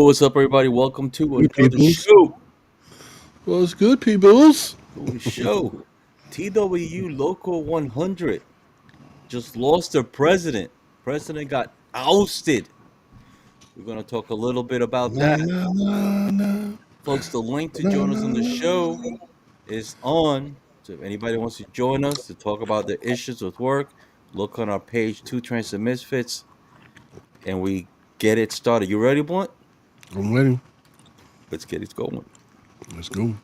what's up, everybody? Welcome to Good another peoples. show. Well, it's good peoples. TWU Local 100 just lost their president. President got ousted. We're going to talk a little bit about Na, that. na, na, na, Folks, the link to na, join us na, on the show na. is on. So if anybody wants to join us to talk about their issues with work, look on our page, Two Trains and Misfits, and we get it started. You ready, Blunt? I'm ready. Let's get it going. Let's go.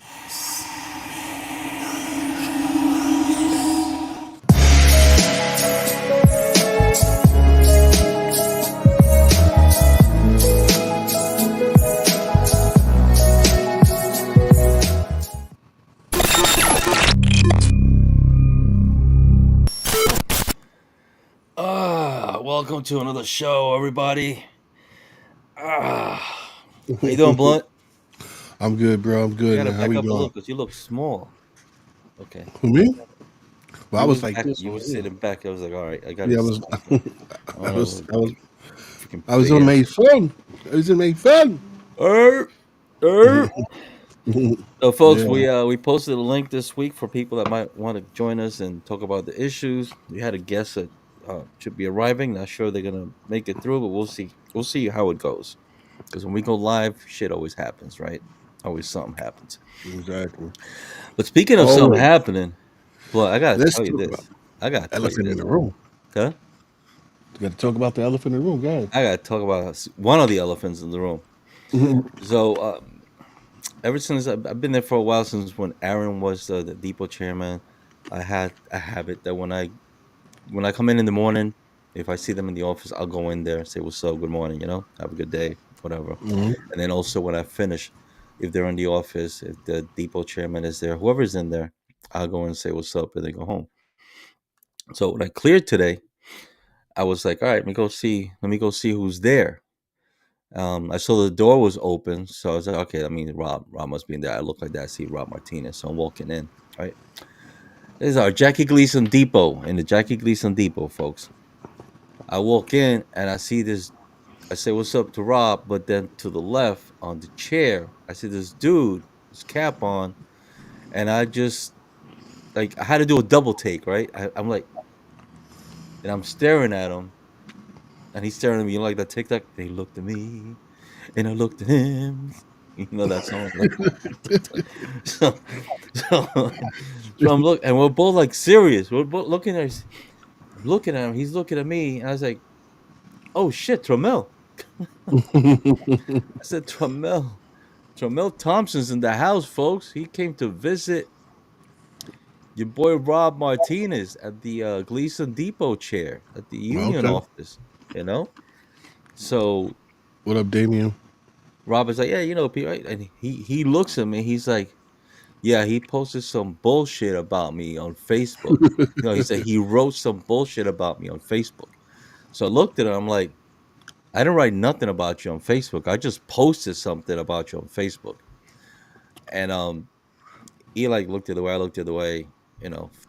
Welcome to another show, everybody. How you doing, Blunt? I'm good, bro. I'm You good, gotta man. How back we up a little doing? because you look small. Okay, For me? Well, I you was was like back. this You over were here. sitting back. I was like, all right, I gotta Yeah, I see was. this. I I want to was. look I was. freaking I was big gonna ass. make fun. I was gonna make fun. Er, er. So, folks, Yeah. we posted a link this week for people that might want to join us and talk about the issues. We had a guest that should be arriving. Not sure they're gonna make it through, but we'll see. We'll see how it goes. Because when we go live, shit always happens, right? Always something happens. Exactly. But speaking of something Always. happening, Blood, I gotta Let's tell you talk about this. I gotta tell you elephant in this. the room. Huh? We got to talk about the elephant in the room, guys. I gotta talk about one of the elephants in the room. So, ever since I've been there for a while, since when Aaron was the depot chairman, I had a habit that when I come in the morning, if I see them in the office, I'll go in there, say what's up, good morning, have a good day, whatever. And then also when I finish, if they're in the office, if the depot chairman is there, whoever's in there, I'll go and say what's up, and then go home. So when I cleared today, I was like, all right, let me go see who's there. I saw the door was open, so I was like, okay, I mean Rob must be in there. I look like that, I see Rob Martinez, so I'm walking in. Right, this is our Jackie Gleason Depot in the Jackie Gleason Depot, folks. I walk in and I see this. I say, "What's up?" to Rob, but then to the left on the chair, I see this dude, his cap on, and I just like I had to do a double take, right? I'm like, and I'm staring at him, and he's staring at me. You know, like that TikTok. They looked at me, and I looked at him. You know that song, like so, so, so and we're both like serious. We're both looking at, I'm looking at him. He's looking at me, and I was like, "Oh shit, Tromel." I said, Tromel Thompson's in the house, folks. He came to visit your boy Rob Martinez at the Gleason Depot chair at the union Okay. office. You know, so What up, Damien? Rob is like, yeah, Pete, right? And he looks at me. He's like, yeah, he posted some bullshit about me on Facebook. He said he wrote some bullshit about me on Facebook. So I looked at him. I'm like, I didn't write nothing about you on Facebook. I just posted something about you on Facebook. And he like looked the other way. I looked the other way.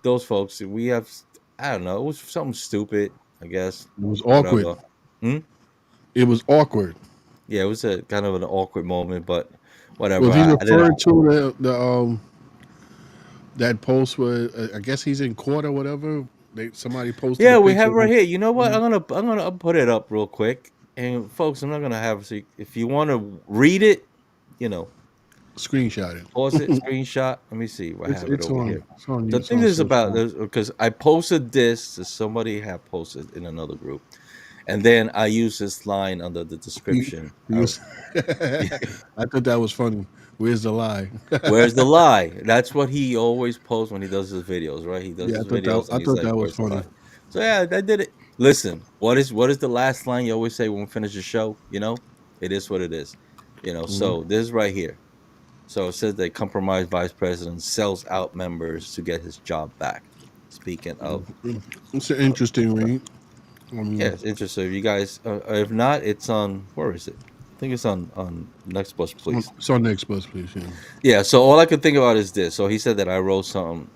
Those folks. We have. I don't know. It was something stupid. I guess. It was awkward. Whatever. Hmm? It was awkward. Yeah, it was a kind of an awkward moment, but whatever. Was he I didn't. referring to the that post where I guess he's in court or whatever? Somebody posted a Yeah, we picture. have it right here. You know what? Mhm. I'm gonna put it up real quick, and folks, I'm not gonna have. So if you want to read it, you know, Screenshot it. pause it, screenshot. Let me see. I have it It's over on here. it's on The it's thing on is about social. this because I posted this to somebody had posted in another group, and then I use this line under the He, description. he was, I thought that was funny. Where's the lie? Where's the lie? That's what he always posts when he does his videos, right? He does Yeah, his videos I and he's thought like, that was "Where's the funny. lie?" So yeah, I did it. Listen, what is the last line you always say when we finish the show? It is what it is. Mhm. So this is right here. So it says that compromised vice president sells out members to get his job back. Speaking of, It's an interesting read. I yeah, mean, it's interesting. If you guys, if not, it's on. Where is it? I think it's on Next Bus, please. it's on next bus, please. Yeah. Yeah, so all I could think about is this. So he said that I wrote some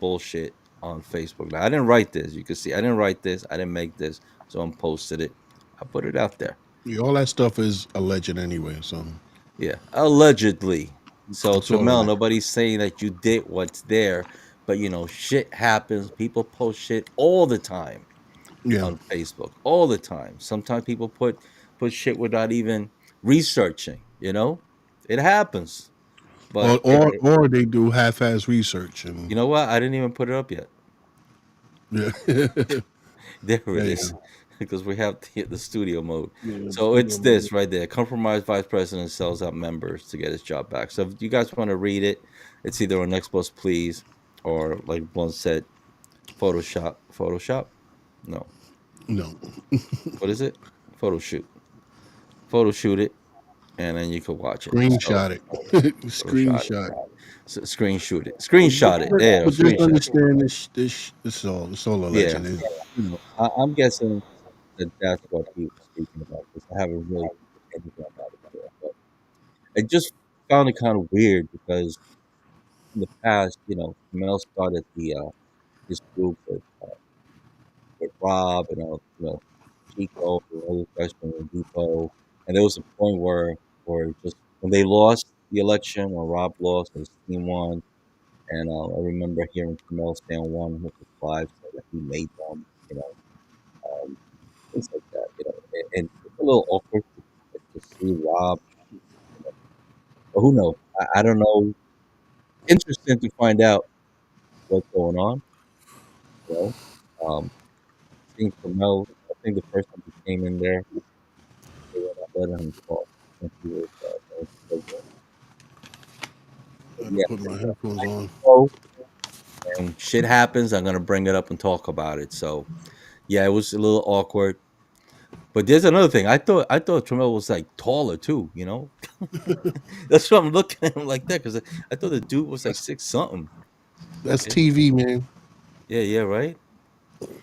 bullshit on Facebook. Now I didn't write this. You can see I didn't write this. I didn't make this. So I posted it. I put it out there. Yeah, all that stuff is alleged anyway, so Yeah, allegedly. So it's all Tramel, alleged. nobody's saying that you did what's there, but shit happens. People post shit all the time Yeah, on Facebook, all the time. Sometimes people put shit without even researching. It happens. or But or or they do half-ass research and you know what? I didn't even put it up yet. yeah, There it yeah, is, because we have the studio mode. yeah. So it's this right there. Compromised vice president sells out members to get his job back. So if you guys want to read it, it's either on Next Post Please or, like Blunt said, Photoshop. Photoshop? No. No, What is it? Photo shoot. Photo shoot it, and then you can watch it. So screenshot it, Photoshop it. screenshot. So, screen shoot it. Screenshot it. There, But just screenshot. understand this. It's all alleged. Yeah. I'm guessing that that's what he was speaking about, because I haven't really put anything about it yet. But I just found it kind of weird because in the past, Mel started this group with Rob and Chico and other guys from the Depot, and there was a point where just when they lost the election, or Rob lost and his team won, and I remember hearing Mel say on one of his lives that he made them, um, things like that, and it's a little awkward to see Rob. But who knows? I don't know. Interesting to find out what's going on. You know, seeing Carmel, I think the first time he came in there, they were not letting him talk. I think he was going to prison. I But had to yeah, put my headphones on. so and shit happens, I'm gonna bring it up and talk about it. So yeah, it was a little awkward. But there's another thing. I thought Trammell was like taller too. That's why I'm looking at him like that, because I thought the dude was like That's 6 something. that's Yeah, TV, man. yeah, right.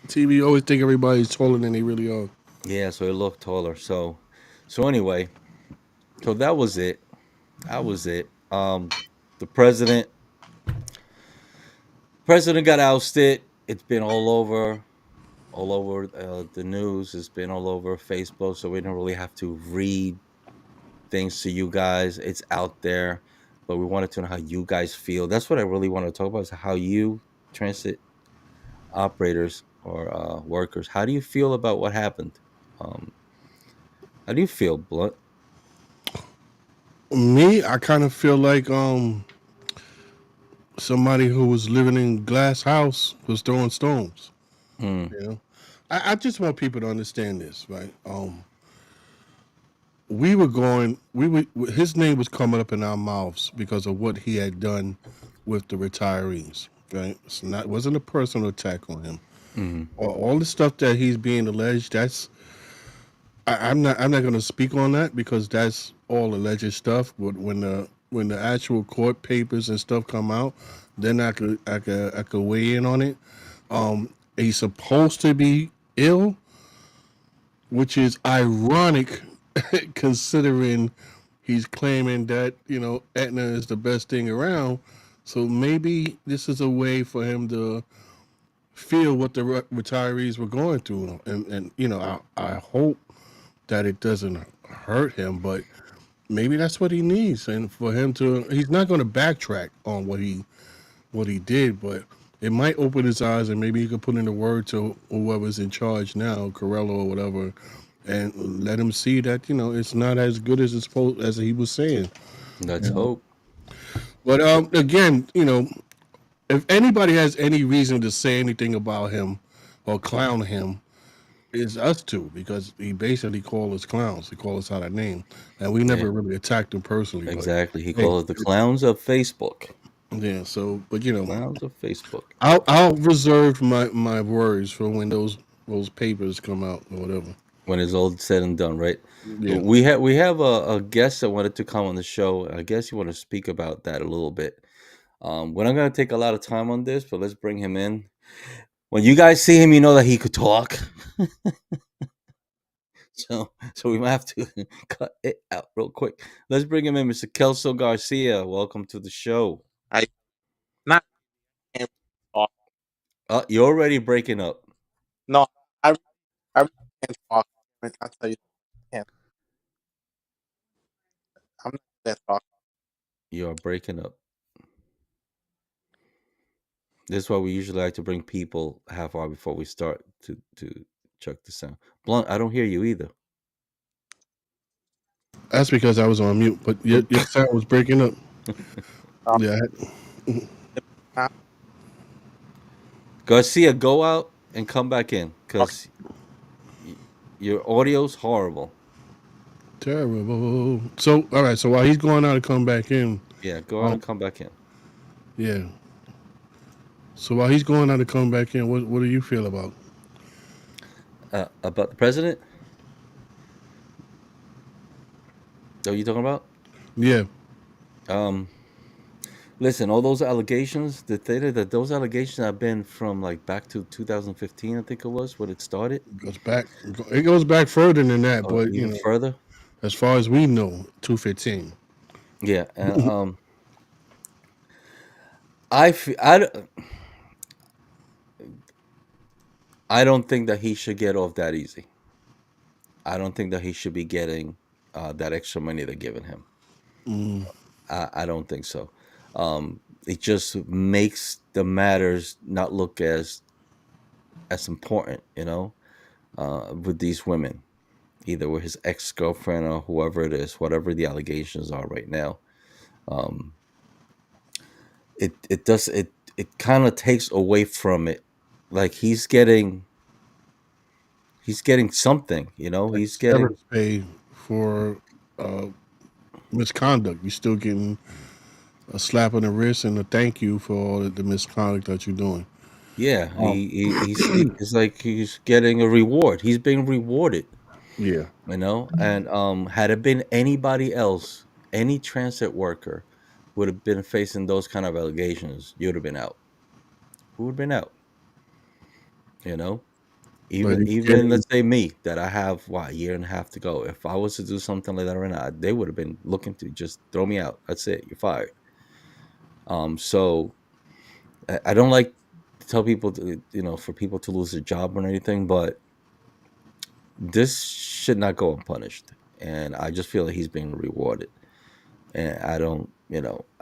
TV always think everybody's taller than they really are. Yeah, so it looked taller. So anyway, so that was it. That was it. The president got ousted. It's been all over the news. It's been all over Facebook. So we don't really have to read things to you guys. It's out there, but we wanted to know how you guys feel. That's what I really want to talk about, is how you transit operators or workers. How do you feel about what happened? Um, how do you feel, Blunt? Me, I kind of feel like somebody who was living in glass house was throwing stones. Mm, You know, I just want people to understand this, right? We were going, we were his name was coming up in our mouths because of what he had done with the retirees. Right? It's not wasn't a personal attack on him. mm, All the stuff that he's being alleged, I'm not going to speak on that because that's all alleged stuff. But when the actual court papers and stuff come out, then I could weigh in on it. He's supposed to be ill, which is ironic considering he's claiming that Aetna is the best thing around. So maybe this is a way for him to feel what the retirees were going through, and I hope that it doesn't hurt him, but maybe that's what he needs, and for him to he's not going to backtrack on what he did, but it might open his eyes, and maybe he could put in a word to whoever's in charge now, Corello or whatever, and let him see that it's not as good as it's supposed as he was saying. let's hope. But again, if anybody has any reason to say anything about him or clown him, it's us two because he basically called us clowns. He called us out our name, and we Yeah, never really attacked him personally. But exactly. He hey, called it the clowns of Facebook. yeah. So, but Clowns of Facebook. I'll reserve my words for when those papers come out or whatever. When it's all said and done, right? Yeah. We have a guest that wanted to come on the show. I guess you want to speak about that a little bit. We're not gonna take a lot of time on this, but let's bring him in. When you guys see him, you know that he could talk. So we might have to cut it out real quick. Let's bring him in, Mr. Kelso Garcia. Welcome to the show. I not can't talk. You're already breaking up. No, I really can't talk. I tell you, I can't. That talk. You are breaking up. This is why we usually like to bring people half hour before we start to check the sound. Blunt, I don't hear you either. That's because I was on mute, but your sound was breaking up. Uh, Yeah, uh, Garcia, go out and come back in okay. because your audio's horrible. terrible. So, all right. So while he's going out to come back in, Yeah, go out um, and come back in. yeah. So while he's going out to come back in, what do you feel about? About the president? Are you talking about? Yeah, Um, Listen, all those allegations, the thing that those allegations have been from like back to 2015, I think it was when it started, it goes back. It goes back further than that, or but even further. as far as we know, 215. Yeah, and I, f- I, d- I don't think that he should get off that easy. I don't think that he should be getting that extra money they're giving him. Mm. I don't think so. It just makes the matters not look as important, with these women, either with his ex girlfriend or whoever it is, whatever the allegations are right now. Um, it kind of takes away from it. Like he's getting something, Like he's getting. severance pay for uh, misconduct. You're still getting a slap on the wrist and a thank you for all the misconduct that you're doing. Yeah, Um, it's like he's getting a reward. He's being rewarded, yeah, and had it been anybody else, any transit worker would have been facing those kind of allegations, you'd have been out. Who would have been out? You know, but even he's even getting let's say me, that I have a year and a half to go. If I was to do something like that right now, they would have been looking to just throw me out. That's it. You're fired. So I don't like to tell people for people to lose their job or anything, but this should not go unpunished. And I just feel like he's being rewarded. And I don't,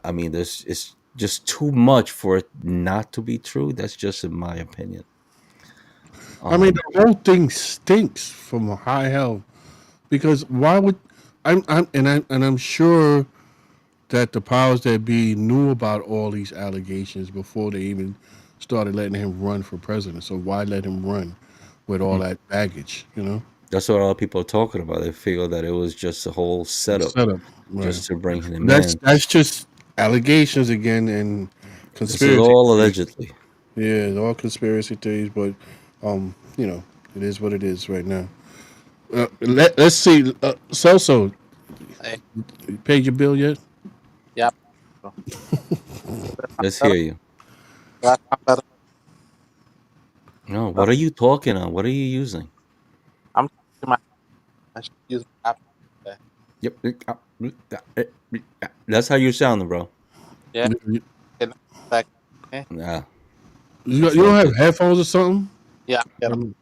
I mean, this is just too much for it not to be true. That's just in my opinion. I mean, Um, the whole thing stinks from a high hell because why would I'm sure that the powers that be knew about all these allegations before they even started letting him run for president. So why let him run with all that baggage? that's what a lot of people are talking about. They feel that it was just a whole The setup setup, right? just to bring him That's in. that's just allegations again and This is conspiracy all theories. allegedly. Yeah, it's all conspiracy theories, but it is what it is right now. Let's see. So, Hey, you paid your bill yet? yeah. So, Let's better. hear you. Last time better. No, So, what are you talking on? What are you using? I'm talking my. I should use my app today. Yep. That's how you're sounding, bro. Yeah. You, Get back. Okay. Nah, you that's don't not have good. headphones or something? Yeah. Get 'em.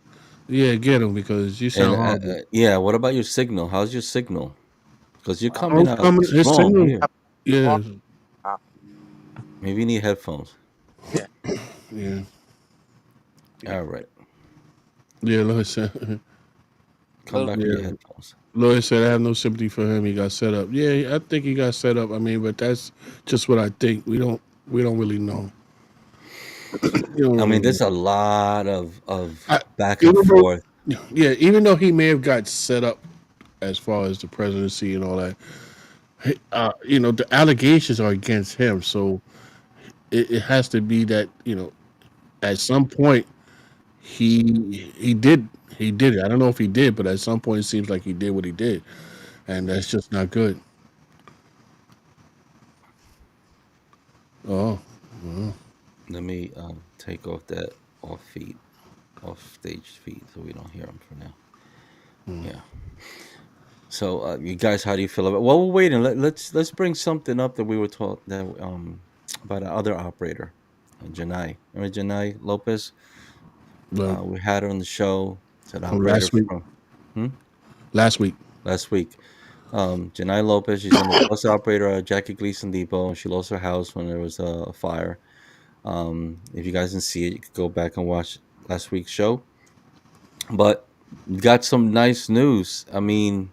Yeah, get them because you And sound horrible. yeah, what about your signal? How's your signal? Because you're Well, Oh, coming it's out coming. His strong signal. here. I'm Yeah, wrong. Uh, Maybe you need headphones. yeah. yeah, All right, yeah. Lloyd said, come Little. back with your yeah. headphones. Lloyd said, I have no sympathy for him. He got set up. Yeah, I think he got set up. I mean, but that's just what I think. We don't really know. We don't I really mean, know. there's a lot of I, back and even though, forth. yeah, even though he may have got set up as far as the presidency and all that, the allegations are against him. So it has to be that at some point he did it. I don't know if he did, but at some point it seems like he did what he did, and that's just not good. Oh, well, Let me take off that off stage feed, so we don't hear him for now. Yeah. So, you guys, how do you feel about? Well, we're waiting. Let's bring something up that we were taught that about our other operator, Janai. Remember Janai Lopez? but We had her on the show. It's an from operator last week. from hmm? Last week. Last week. Janai Lopez, she's on the bus operator at Jackie Gleason Depot. She lost her house when there was a fire. If you guys didn't see it, you could go back and watch last week's show. But got some nice news. I mean,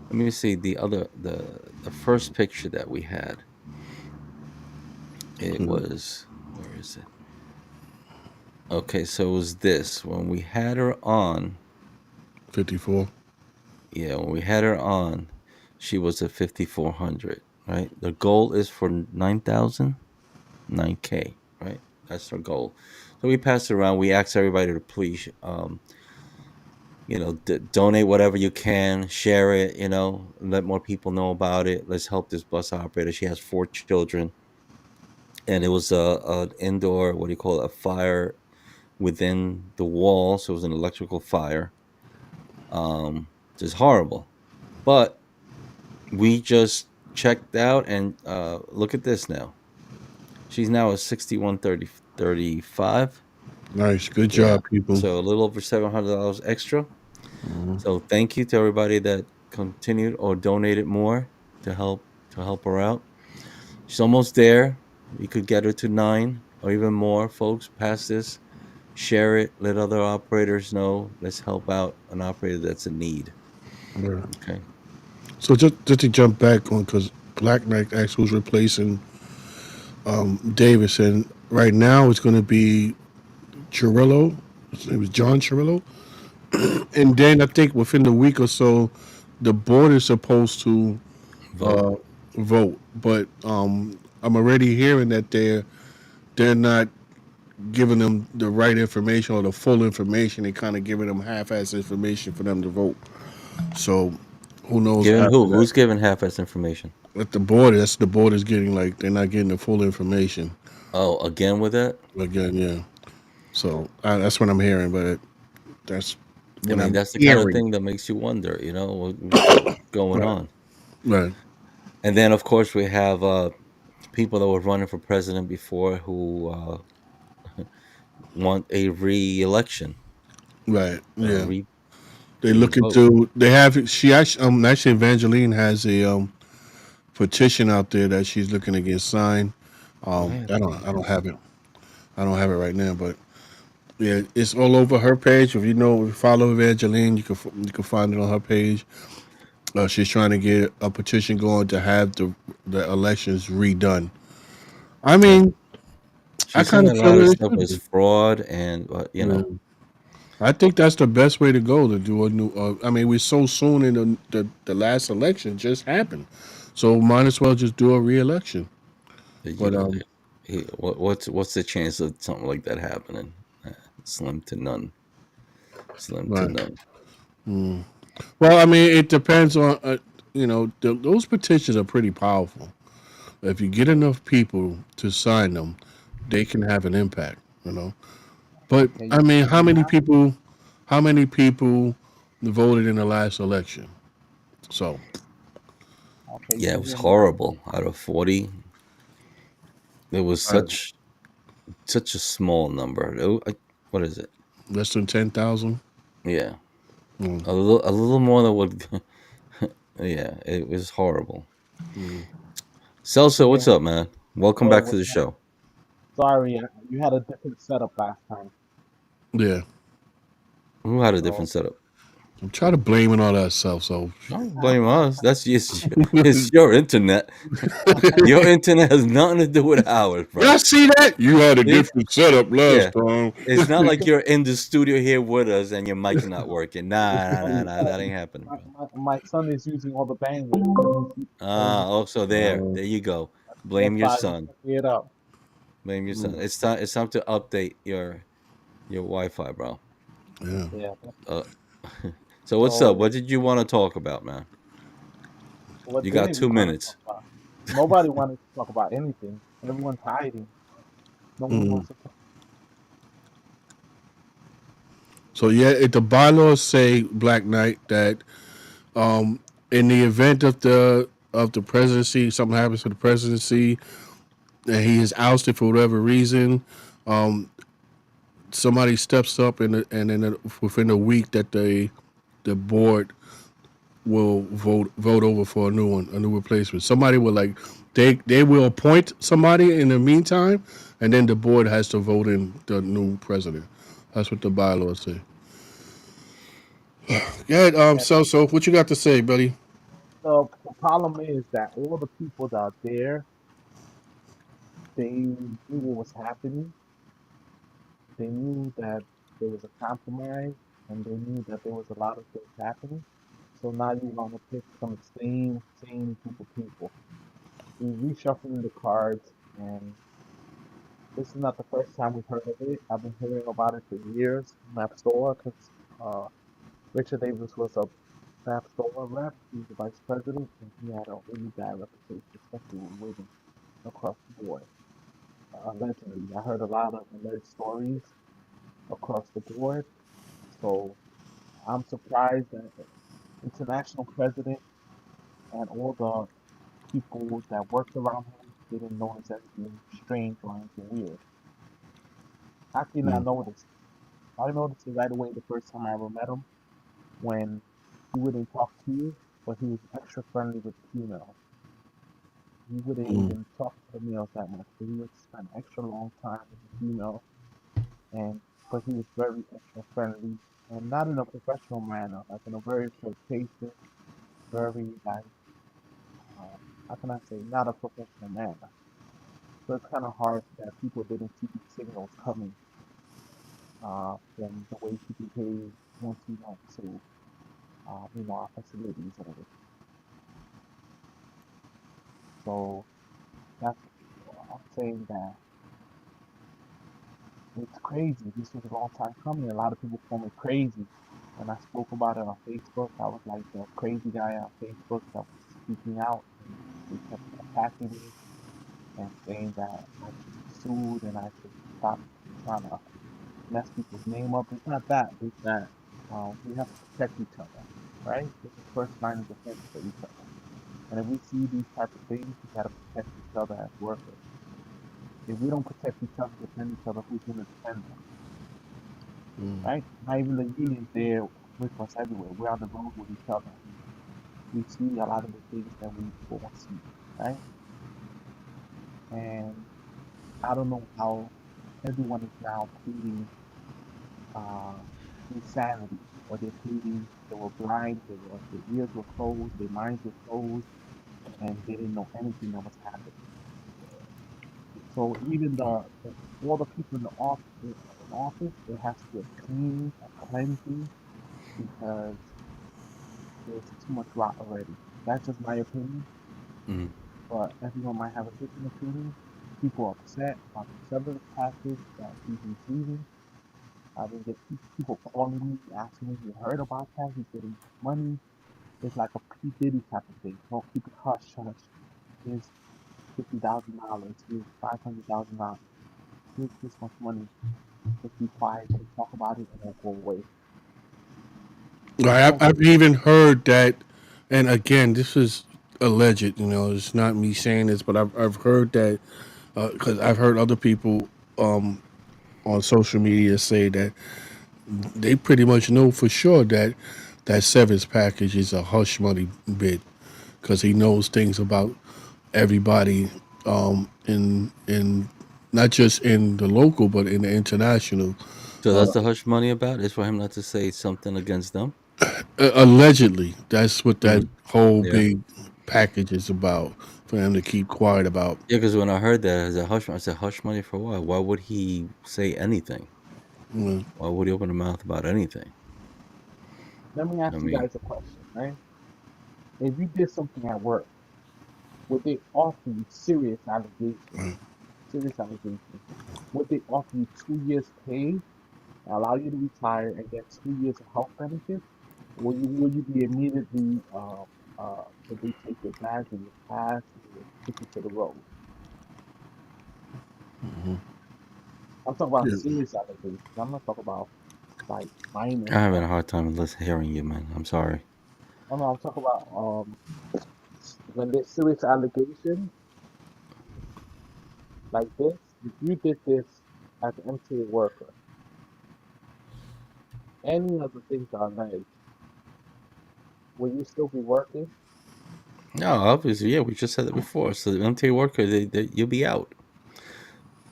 let me see the first picture that we had. It was, where is it? Okay, so it was this when we had her on. 54. Yeah, when we had her on, she was at 5,400. Right, the goal is for 9,000, 9K. Right, that's our goal. So we passed it around. We asked everybody to please, donate whatever you can, share it. Let more people know about it. Let's help this bus operator. She has 4 children, and it was an indoor, what do you call it, a fire within the wall. So it was an electrical fire. Just horrible. But we just checked out and look at this now. She's now at 6135. Nice. Good Yeah. job, people. So a little over $700 extra. So thank you to everybody that continued or donated more to help her out. She's almost there. You could get her to 9 or even more, folks. Pass this, share it, let other operators know. Let's help out an operator that's in need. Yeah. Okay. So just to jump back on, because Black Knight actually was replacing Davis, and right now it's going to be Chirillo. It was John Chirillo, and then I think within the week or so, the board is supposed to Vote. uh, vote. But I'm already hearing that they're not giving them the right information or the full information. They kind of giving them half-ass information for them to vote. So who knows Giving after who? that? Who's giving half-ass information? At the board, that's the board is getting, like, they're not getting the full information. Oh, again with that? Again, yeah. So that's what I'm hearing, but that's I what mean, I'm that's the kind of hearing. thing that makes you wonder, what's going Right, on. right, And then, of course, we have people that were running for president before who want a re-election, right. a Yeah, re they look re-vote. into. They have. She actually Evangeline has a petition out there that she's looking to get signed. Why? I don't have it. I don't have it right now, but yeah, it's all over her page. If you follow Evangeline, you can find it on her page. She's trying to get a petition going to have the elections redone. I Yeah. mean, I She's kind saying of a feel lot of that it stuff should is be. fraud, and Yeah. I think that's the best way to go to do a new. I mean, we're so soon in the last election just happened, so might as well just do a re-election. you But know, what's the chance of something like that happening? Uh, Slim to none. Slim to right. none. Well, I mean, it depends on those petitions are pretty powerful. If you get enough people to sign them, they can have an impact. You know. But Okay, I mean, you have how many people voted in the last election? So okay. Yeah, it You was didn't have horrible. Out of 40, it was uh, such a small number. What is it? less than 10,000. Yeah, Mm, a little more than what. Yeah, it was horrible. mm. Celso, you what's didn't. up, man? Welcome Oh, back to what's the up? show. Sorry, you had a different setup last time. Yeah, Who had a So different setup? I'm trying to blame it on ourselves. So Don't blame us. That's it's your internet. Your internet has nothing to do with ours, y'all bro. see that? You had a See? different setup last Yeah. time. It's not like you're in the studio here with us and your mic's not working. Nah. That ain't happening, bro. my son is using all the bandwidth. So Also there. There you go. that's Blame your why he's son. picking it up. Blame your son. Mm, It's time to update your Wi-Fi, bro. yeah. Yeah. Uh, so what's up? So What did you want to talk about, man? what You got didn't we two want to talk minutes. about? Nobody wanted to talk about anything. Everyone's hiding. No one Mm. wants to talk. So yeah, if the bylaws say Black Knight that in the event of the presidency, something happens to the presidency, and he is ousted for whatever reason, somebody steps up and then within a week that the board will vote over for a new one, a new replacement. Somebody will like they will appoint somebody in the meantime, and then the board has to vote in the new president. That's what the bylaws say. Yeah. And So what you got to say, buddy? the problem is that all the people that are there, they knew what was happening. They knew that there was a compromise, and they knew that there was a lot of things happening. So now you want to pick some same group of people. We reshuffling the cards, and this is not the first time we've heard of it. I've been hearing about it for years. Map Store, because Richard Davis was a Map Store rep. He was the vice president, and he had a really bad reputation, especially with women across the board. Allegedly, I heard a lot of alleged stories across the board. So I'm surprised that the international president and all the people that worked around him didn't notice anything strange or anything weird. How can you not Mm, notice? I noticed it right away the first time I ever met him when he wouldn't talk to you, but he was extra friendly with the females. He wouldn't mm, even talk to the males that much, but he would spend extra long time with the females, and but he was very extra friendly and not in a professional manner, like in a very flirtatious, very like how can I say, not a professional manner. So it's kind of hard that people didn't see these signals coming from the way he behaved once he went to our facilities and everything. So that's I'm saying that it's crazy. This was a long time coming. A lot of people call me crazy. When I spoke about it on Facebook, I was like the crazy guy on Facebook that was speaking out, and they kept attacking me and saying that I should be sued and I should stop trying to mess people's name up. It's not that. It's that we have to protect each other, right? This is first line of defense for each other. And if we see these type of things, we gotta protect each other as workers. If we don't protect each other, defend each other, who's gonna defend them, mm. right? Not even the unions there with us everywhere. We're on the road with each other. We see a lot of the things that we won't see, right? And I don't know how everyone is now pleading uh, insanity, or they're pleading they were blind, their ears were closed, their minds were closed, and they didn't know anything that was happening. So even all the people in office, there has to be a cleaning, a cleansing, because there's too much rot already. That's just my opinion, Mm. but everyone might have a different opinion. People are upset about the severance package that he's receiving. I've been getting people calling me, asking me if you heard about that. He's getting money. It's like a P. Diddy type of thing. Oh, keep it hush, hush. Here's $50,000. Here's $500,000. Here's this much money. Just be quiet. Don't talk about it, and it'll go away. Right, Don't I've even heard that, and again, this is alleged. It's not me saying this, but I've heard that because I've heard other people on social media say that they pretty much know for sure that that severance package is a hush money bid because he knows things about everybody in not just in the local but in the international. So Uh, that's the hush money about is for him not to say something against them. allegedly, that's what that Mm. whole Yeah, big package is about for him to keep quiet about. yeah. Because when I heard that as a hush, I said, "Hush money for what? Why would he say anything? Mm, Why would he open his mouth about anything?" Let me I ask you mean, guys a question, right? If you did something at work, would they offer you serious allegations, would they offer you 2 years pay, allow you to retire, and get 2 years of health benefits? Will you be immediately, would they take your bags and your pass and they put you to the road? I'm talking about yeah. serious allegations. I'm not talking about like minor I'm having stuff. a hard time listening, hearing you, man. I'm sorry. Oh no, I'm talking about when there's serious allegations like this. If you did this as an MTA worker, any of the things are alleged, will you still be working? No, obviously, yeah, we just said it before. So the unpaid worker, you'll be out.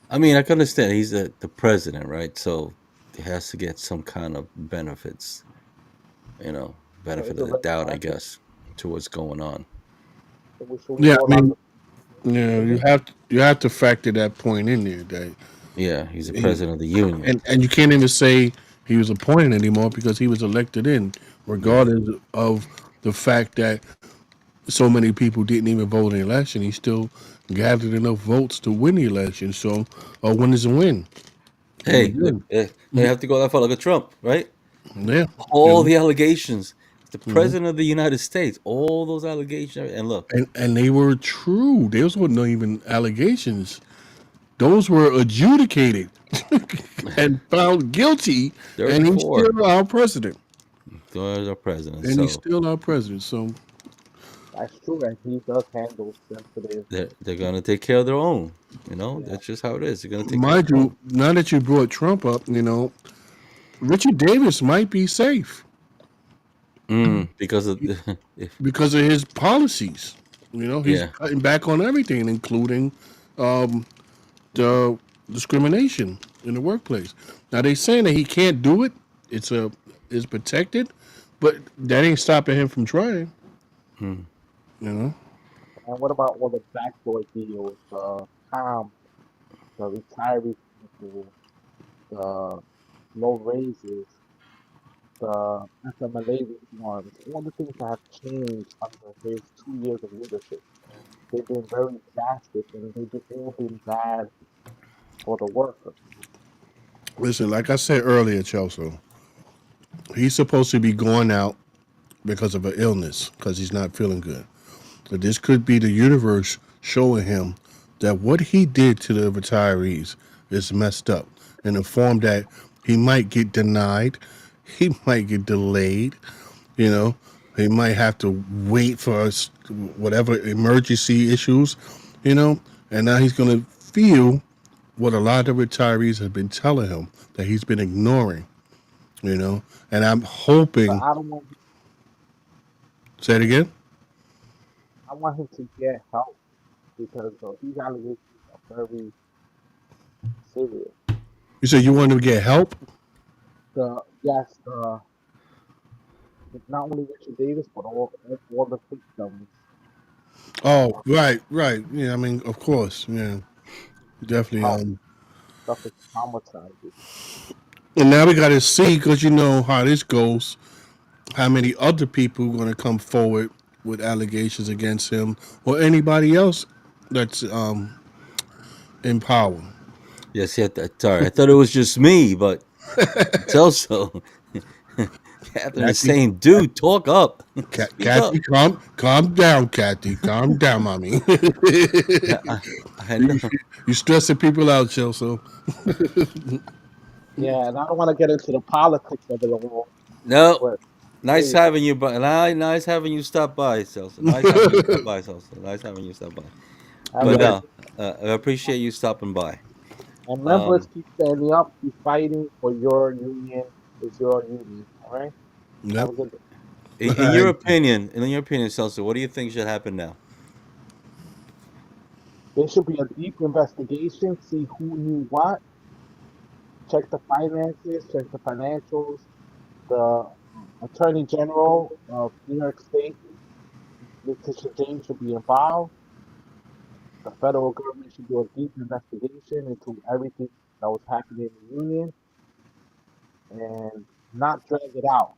I mean, I can understand he's the president, right? So he has to get some kind of benefits, So benefit it's of the already doubt, I happened. guess, to what's going on. So we should we Yeah, no I longer mean, yeah, payment? you have to factor that point in there that Yeah, he's the he president of the union. and you can't even say he was appointed anymore because he was elected in, Yeah. regardless of the fact that so many people didn't even vote in the election. He still gathered enough votes to win the election. So a win is a win in Hey, the look, end. they have to go that far. Look at Trump, right? Yeah, you All know. the allegations. The hmm president of the United States. All those allegations. And look, and they were true. Those were not even allegations. Those were adjudicated and found guilty, and he's 34 still our president. was our president. And he's So still our president. So, That's true, and he does handle sensitive. they're gonna take care of their own. Yeah, That's just how it is. They're gonna take care of mind their own. you, now that you brought Trump up, Richard Davis might be safe Because of if because of his policies. He's yeah. cutting back on everything, including the discrimination in the workplace. Now they saying that he can't do it. It's a is protected, but that ain't stopping him from trying. Mm. You know. and what about all the backdoor deals, the comp, the retiree people, the low raises, the FMLA reforms, all the things that have changed under his 2 years of leadership? They've been very drastic, and they've all been bad for the worker. Listen, like I said earlier, Chelsea, he's supposed to be going out because of an illness because he's not feeling good. So this could be the universe showing him that what he did to the retirees is messed up in a form that he might get denied, he might get delayed, you know, he might have to wait for us whatever emergency issues, you know, and now he's going to feel what a lot of retirees have been telling him that he's been ignoring, you know, and I'm But hoping. I don't want Say it again. I want him to get help because these allegations are very serious. You said you want him to get help. The yes, not only Richard Davis, but all the victims Oh, uh, right, right. Yeah, I mean, of course, yeah, definitely. help. Stuff is traumatizing. And now we got to see because you know how this goes. How many other people are going to come forward with allegations against him or anybody else that's in power? Yes, yeah, sorry. I thought it was just me, but it's also Catherine is Kathy, saying, dude, talk up. Speak Kathy, up. calm down, Kathy, calm down, mommy. Yeah, I you, know. you stressing people out, Chelsea. Yeah, and I don't want to get into the politics of it all, No. but Nice hey, having you, but nice having you stop by, Celso. Nice having you stop by, Celso. Nice having you stop by. have a But Right. good no, I appreciate you stopping by. and members Um, keep standing up, keep fighting for your union is your union. All right, have Yep. a good day. in, in your opinion, Celso, what do you think should happen now? There should be a deep investigation, see who knew what, check the finances, check the financials. The Attorney General of New York State, Letitia James, should be involved. The federal government should do a deep investigation into everything that was happening in the union and not drag it out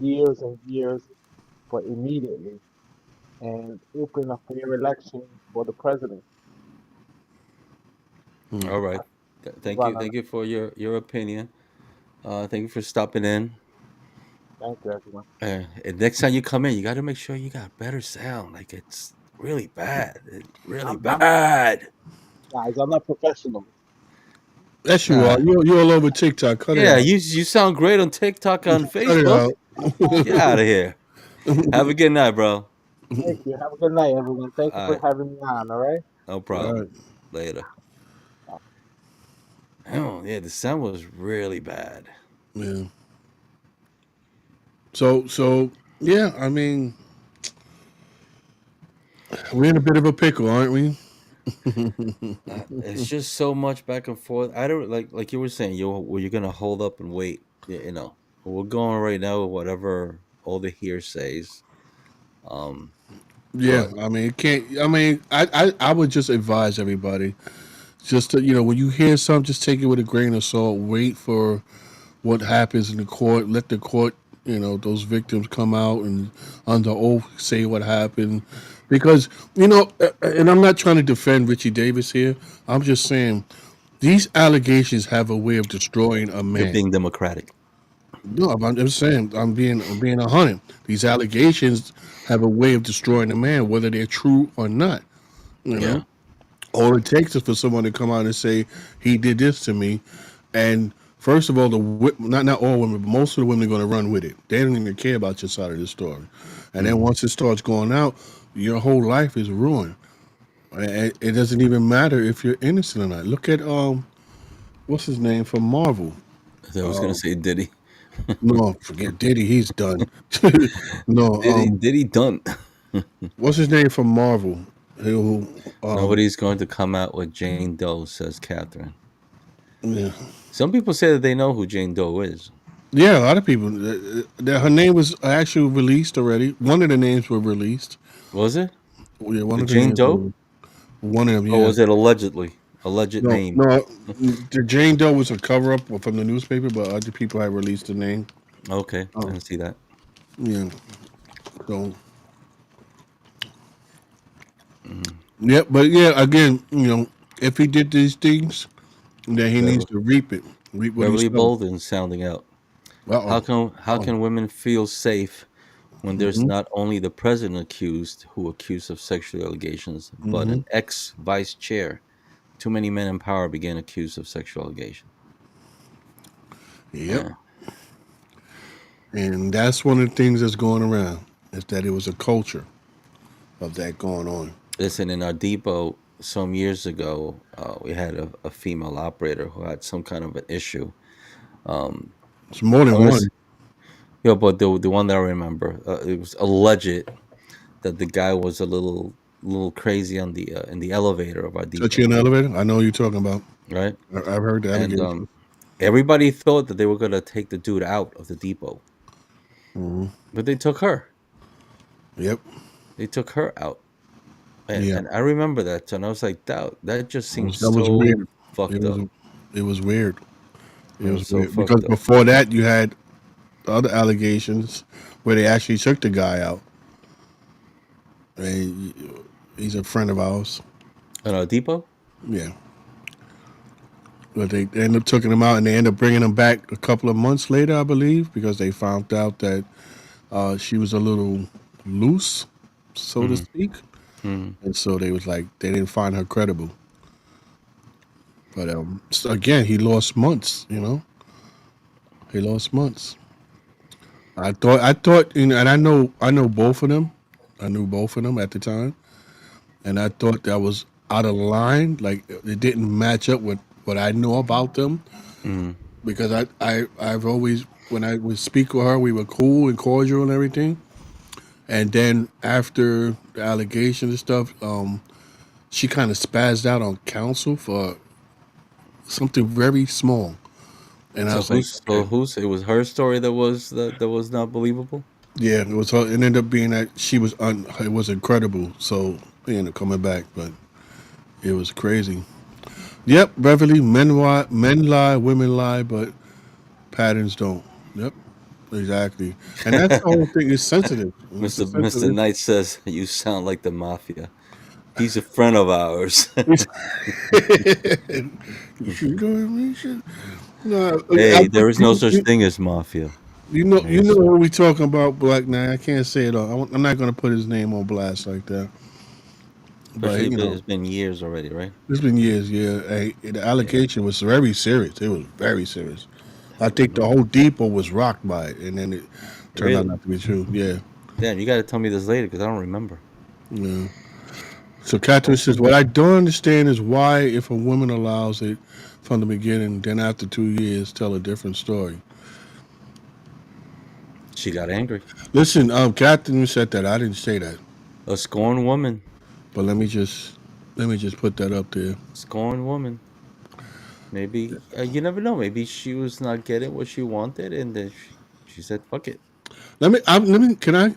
years and years, but immediately and open a fair election for the president. All right. That's Thank you. run on. Thank you for your opinion. Thank you for stopping in. Thank you, everyone. And next time you come in, you got to make sure you got better sound. Like it's really bad. Really I'm bad. guys. I'm not professional. Yes, you are. Nah. You're all over TikTok. Cut it Yeah, out. you sound great on TikTok, on Cut it Facebook. out. Get out of here. Have a good night, bro. Thank you. Have a good night, everyone. Thank you All for right. having me on. All right. No All problem. right. Later. Oh, yeah, the sound was really bad. Yeah. So Yeah, I mean, we're in a bit of a pickle, aren't we? It's just so much back and forth. I don't like you were saying. You're gonna hold up and wait. You know, we're going right now with whatever all the hearsays. Um, Yeah, but I mean, it can't. I mean, I would just advise everybody just to, when you hear something, just take it with a grain of salt. Wait for what happens in the court. Let the court, those victims come out and under oath say what happened. Because, and I'm not trying to defend Richie Davis here. I'm just saying these allegations have a way of destroying a you're man. being democratic. No, I'm just saying I'm being 100. These allegations have a way of destroying a man, whether they're true or not. You know, Yeah, all it takes is for someone to come out and say he did this to me, and first of all, not all women, but most of the women are going to run with it. They don't even care about your side of the story, and then hmm once it starts going out, your whole life is ruined. It doesn't even matter if you're innocent or not. Look at what's his name from Marvel. I was gonna Uh, say Diddy, no, forget Diddy. He's done. No, Diddy done. what's his name from Marvel? Who, Nobody's going to come out with Jane Doe, says Catherine. yeah. Some people say that they know who Jane Doe is. Yeah, a lot of people. Her name was actually released already. One of the names were released. Was it Yeah, one the of the Jane names Doe, were. One of them, or yeah. was it allegedly alleged No, name? no. The Jane Doe was a cover up from the newspaper, but other people had released the name. Okay, I Oh, didn't see that. yeah. So, hmm yeah, but yeah, again, if he did these things, then he needs Beverly, to reap it. Reap what he Beverly sowed. Bolden sounding out. Uh How oh. can how Oh. can women feel safe when there's Mm-hmm. not only the president accused who accused of sexual allegations, but Mm-hmm. an ex vice chair? Too many men in power began accused of sexual allegations. Yep. Yeah. And that's one of the things that's going around is that it was a culture of that going on. Listen, in our depot some years ago, we had a female operator who had some kind of an issue. Um, It's more I'm than gonna one. yeah, but the one that I remember, it was alleged that the guy was a little crazy on the in the elevator of our Touch you depot, in the elevator. I know what you're talking about. right? I've heard the And allegations. everybody thought that they were gonna take the dude out of the depot, Hmm. but they took her. Yep. They took her out, and Yeah. I remember that, and I was like, that just seems That was so weird. It fucked was. up. It was weird. It It was was so weird because fucked up. before that you had other allegations where they actually took the guy out. And he's a friend of ours. At our depot. Yeah. But they ended up taking him out, and they ended up bringing him back a couple of months later, I believe, because they found out that she was a little loose, so to Mm-hmm. speak, Mm-hmm. and so they was like they didn't find her credible. But so again, he lost months. He lost months. I thought, and I know both of them. I knew both of them at the time, and I thought that was out of line. Like it didn't match up with what I know about them Mm-hmm. because I've always when I would speak with her, we were cool and cordial and everything. And then after the allegations and stuff, she kind of spazzed out on counsel for something very small, and I So was like, okay, who's it was her story that was not believable. yeah, it was. It ended up being that she was it was incredible. So they ended up coming back, but it was crazy. Yep, Beverly, men lie, women lie, but patterns don't. Yep, exactly. And that's the whole thing. It's sensitive. It's a Mr. sensitive. Knight says you sound like the mafia. He's a friend of ours. You know what I mean? Shit. No, Hey, there is no such thing as mafia. you know Yes. when we talking about Black Knight. I can't say it all. I'm not going to put his name on blast like that. But Especially it's been years already, right? it's been years. Yeah, the Yeah. allegation was very serious. It was very serious. I think the Mhm. whole depot was rocked by it, and then it turned out Really? not to be true. Yeah, Damn, you got to tell me this later because I don't remember. yeah. So Catherine says, Okay. "What I don't understand is why, if a woman allows it from the beginning, then after 2 years tell a different story." She got angry. Listen, Catherine said that. I didn't say that, A scorned woman. but let me just put that up there. Scorned woman. Maybe you never know. Maybe she was not getting what she wanted, and then she said, "Fuck it." Can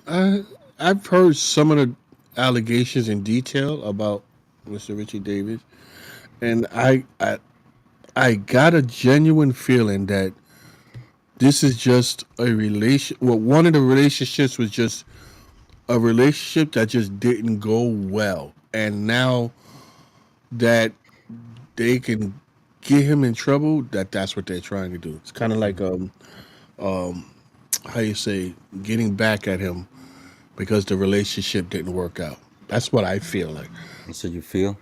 I've heard some of the allegations in detail about Mr. Richie Davis, and I got a genuine feeling that this is just a relation. Well, one of the relationships was just a relationship that just didn't go well, and now that they can get him in trouble, that's what they're trying to do. It's kind of like how you say, getting back at him because the relationship didn't work out. That's what I feel like. And so you feel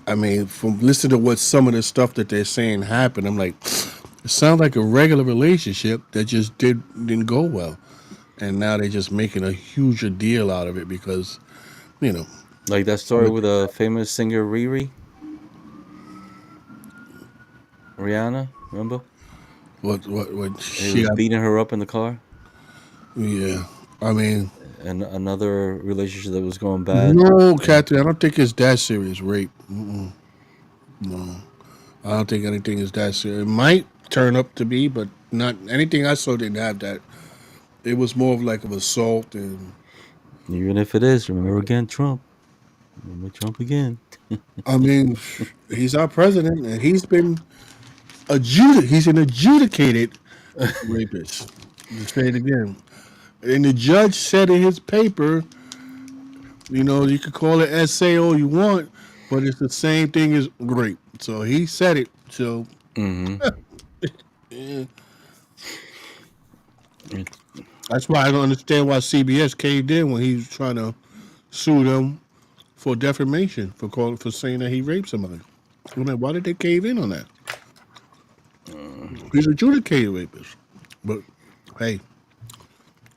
I mean, from listening to what some of the stuff that they're saying happened, I'm like, it sounds like a regular relationship that just didn't go well, and now they're just making a huger deal out of it because, you know, like that some story of with the- a famous singer Rihanna. Remember? what He she was got. beating her up in the car, Yeah, I mean, and another relationship that was going bad. no, And Kathy, I don't think it's that serious. Rape. No, I don't think anything is that serious. It might turn up to be, but not anything I saw didn't have that. It was more of like of assault and even if it is, remember again, Trump. Remember Trump again. I mean, he's our president, and he's an adjudicated rapist. To say it again, and the judge said in his paper, you could call it essay all you want, but it's the same thing as rape. So he said it. So Mm-hmm. yeah, that's why I don't understand why CBS caved in when he was trying to sue them for defamation for saying that he raped somebody. I'm like, why did they cave in on that? He's adjudicated rapist, but hey,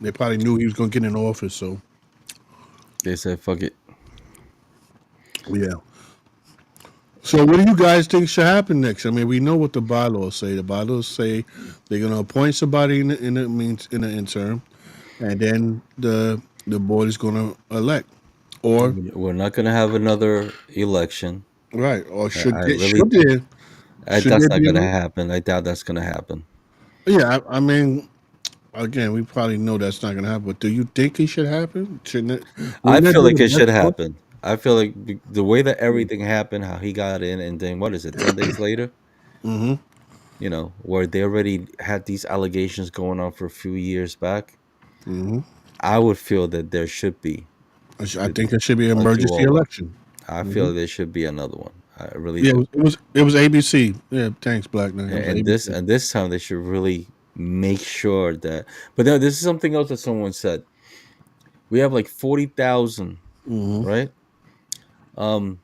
they probably knew he was going to get in office. So They said, "Fuck it." yeah. So what do you guys think should happen next? I mean, we know what the bylaws say. The bylaws say they're going to appoint somebody in the interim, and then the board is going to elect, or We're not gonna have another election. right, or I really, should that's there not be gonna another? happen. I doubt that's gonna happen. Yeah, I mean, again, we probably know that's not going to happen. But do you think it should happen? Shouldn't it? I Wouldn't that feel be like the it should best course? happen. I feel like the way that everything happened, how he got in, and then what is it, 10 days later? Mm-hmm. Where they already had these allegations going on for a few years back. Mm-hmm. I would feel that there should be I a, think it should be an a emergency do-over. election. I Mm-hmm. feel there should be another one. I really Yeah, do. it was ABC. Yeah, thanks, Black Knight. It And, was and this ABC. and this time they should really make sure that. But no, this is something else that someone said. We have like 40,000, Mm-hmm. right? Um,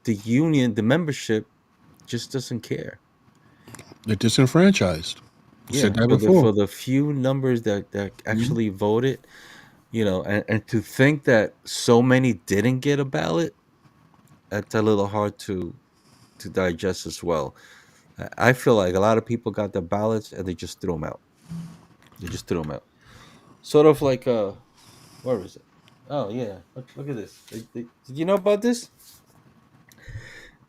the union, the membership, just doesn't care. They're disenfranchised. I said Yeah, that for the before. for the few numbers that Mm-hmm. actually voted, and to think that so many didn't get a ballot, that's a little hard to digest as well. I feel like a lot of people got their ballots and they just threw them out. They just threw them out. Sort of like where is it? Oh yeah, look at this. Did you know about this?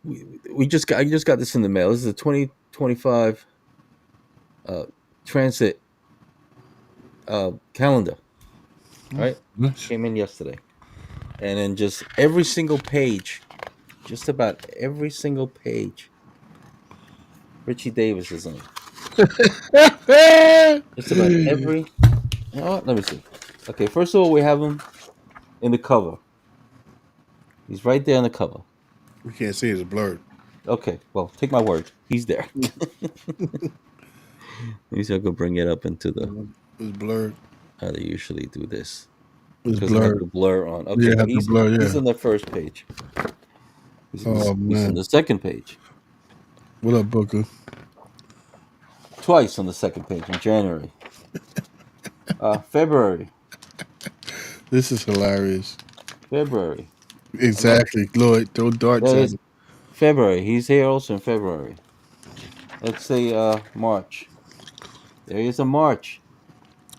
We just got I just got this in the mail. This is a 2025 uh, transit calendar. Right, Yes. came in yesterday, and then just every single page, just about every single page, Richie Davis is on. Just about every. You know what? Let me see. Okay, first of all, we have him in the cover. He's right there on the cover. We can't see it's blurred. Okay, well, take my word. He's there. Let me see if I can bring it up into the It's blurred. how they usually do this It's because I have the blurred. blur on. Okay, Yeah, but have to he's blur. he's Yeah. on the first page. Oh He's on man, the second page. what up, Booker? Twice on the second page in January, February, This is hilarious. February. Another Exactly, Lloyd. Throw darts there it at is. me. February. He's here also in February. Let's say March. There is a march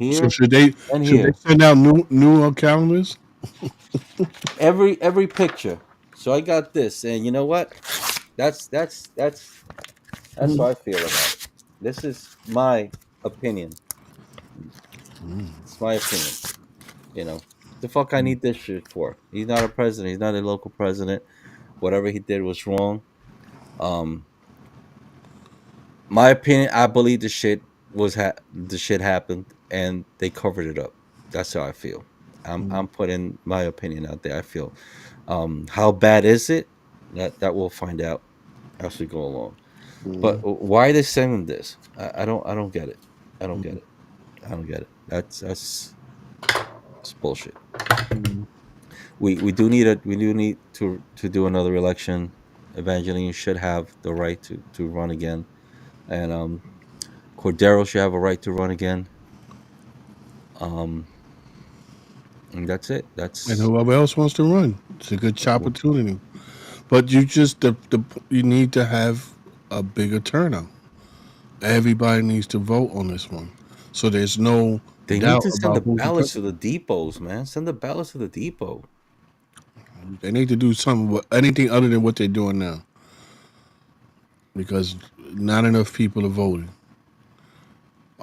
So here and should they here. send out new calendars? Every picture. So I got this, and you know what? That's how I feel about it. This is my opinion. It's my opinion. You know, the fuck I need this shit for? He's not a president. He's not a local president. Whatever he did was wrong. Um, my opinion. I believe the shit happened, and they covered it up. That's how I feel. I'm putting my opinion out there. I feel. How bad is it? That we'll find out as we go along. But why are they sending this? I don't get it. I don't get it. I don't get it. That's bullshit. We do need to do another election. Evangeline should have the right to run again, and Cordero should have a right to run again. Um, and that's it. And That's whoever else wants to run, it's a good opportunity. But you need to have a bigger turnout. Everybody needs to vote on this one, so there's no they need doubt to send the about who's the ballots to president. the depots, man. Send the ballots to the depot. They need to do something anything other than what they're doing now, because not enough people are voting.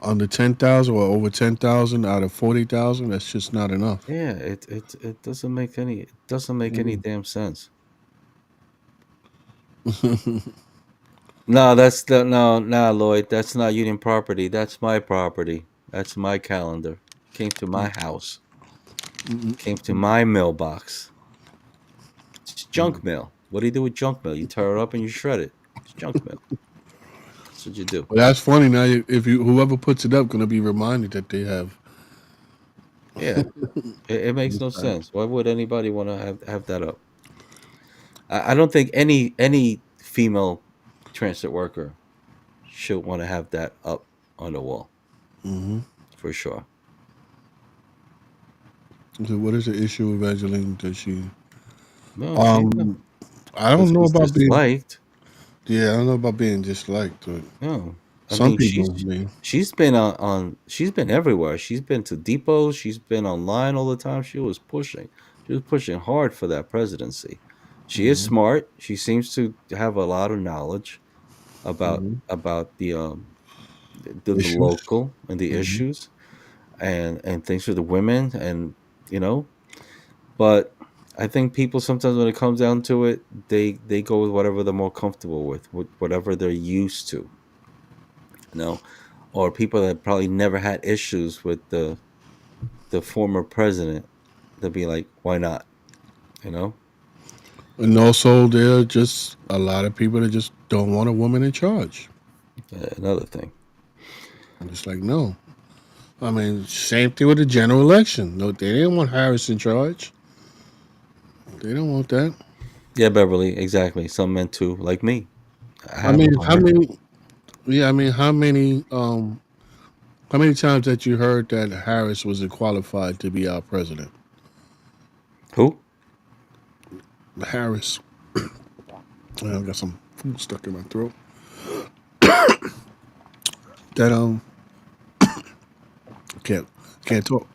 Under 10,000 or over 10,000 out of 40,000, that's just not enough. Yeah, it doesn't make any damn sense. No, no, Lloyd. That's not union property. That's my property. That's my calendar. Came to my house. Came to my mailbox. It's junk mail. What do you do with junk mail? You tear it up and you shred it. It's junk mail. That's what you do. But that's funny now. If you whoever puts it up going to be reminded that they have. Yeah, it makes no sense. Why would anybody want to have that up? I don't think any female transit worker should want to have that up on the wall for sure. So what is the issue with Evangeline that she? No, she's not Um, I don't because know she's about being. disliked. Yeah, I don't know about being disliked, but No, I some mean people, I mean, she's been everywhere. She's been to depots. She's been online all the time. She was pushing hard for that presidency. She is smart. She seems to have a lot of knowledge about the issues. local and the issues and things for the women and you know. But I think people sometimes when it comes down to it, they go with whatever they're more comfortable with whatever they're used to. You know, or people that probably never had issues with the former president, they'll be like, why not? You know, And also, there are just a lot of people that just don't want a woman in charge. another thing. I'm just like, no. I mean, same thing with the general election. No, they didn't want Harris in charge. They don't want that. Yeah, Beverly, exactly. Some men too, like me. I I have mean, my how men. many? Yeah, I mean, how many times that you heard that Harris wasn't qualified to be our president? Who? Harris. I got some food stuck in my throat. That can't can't talk.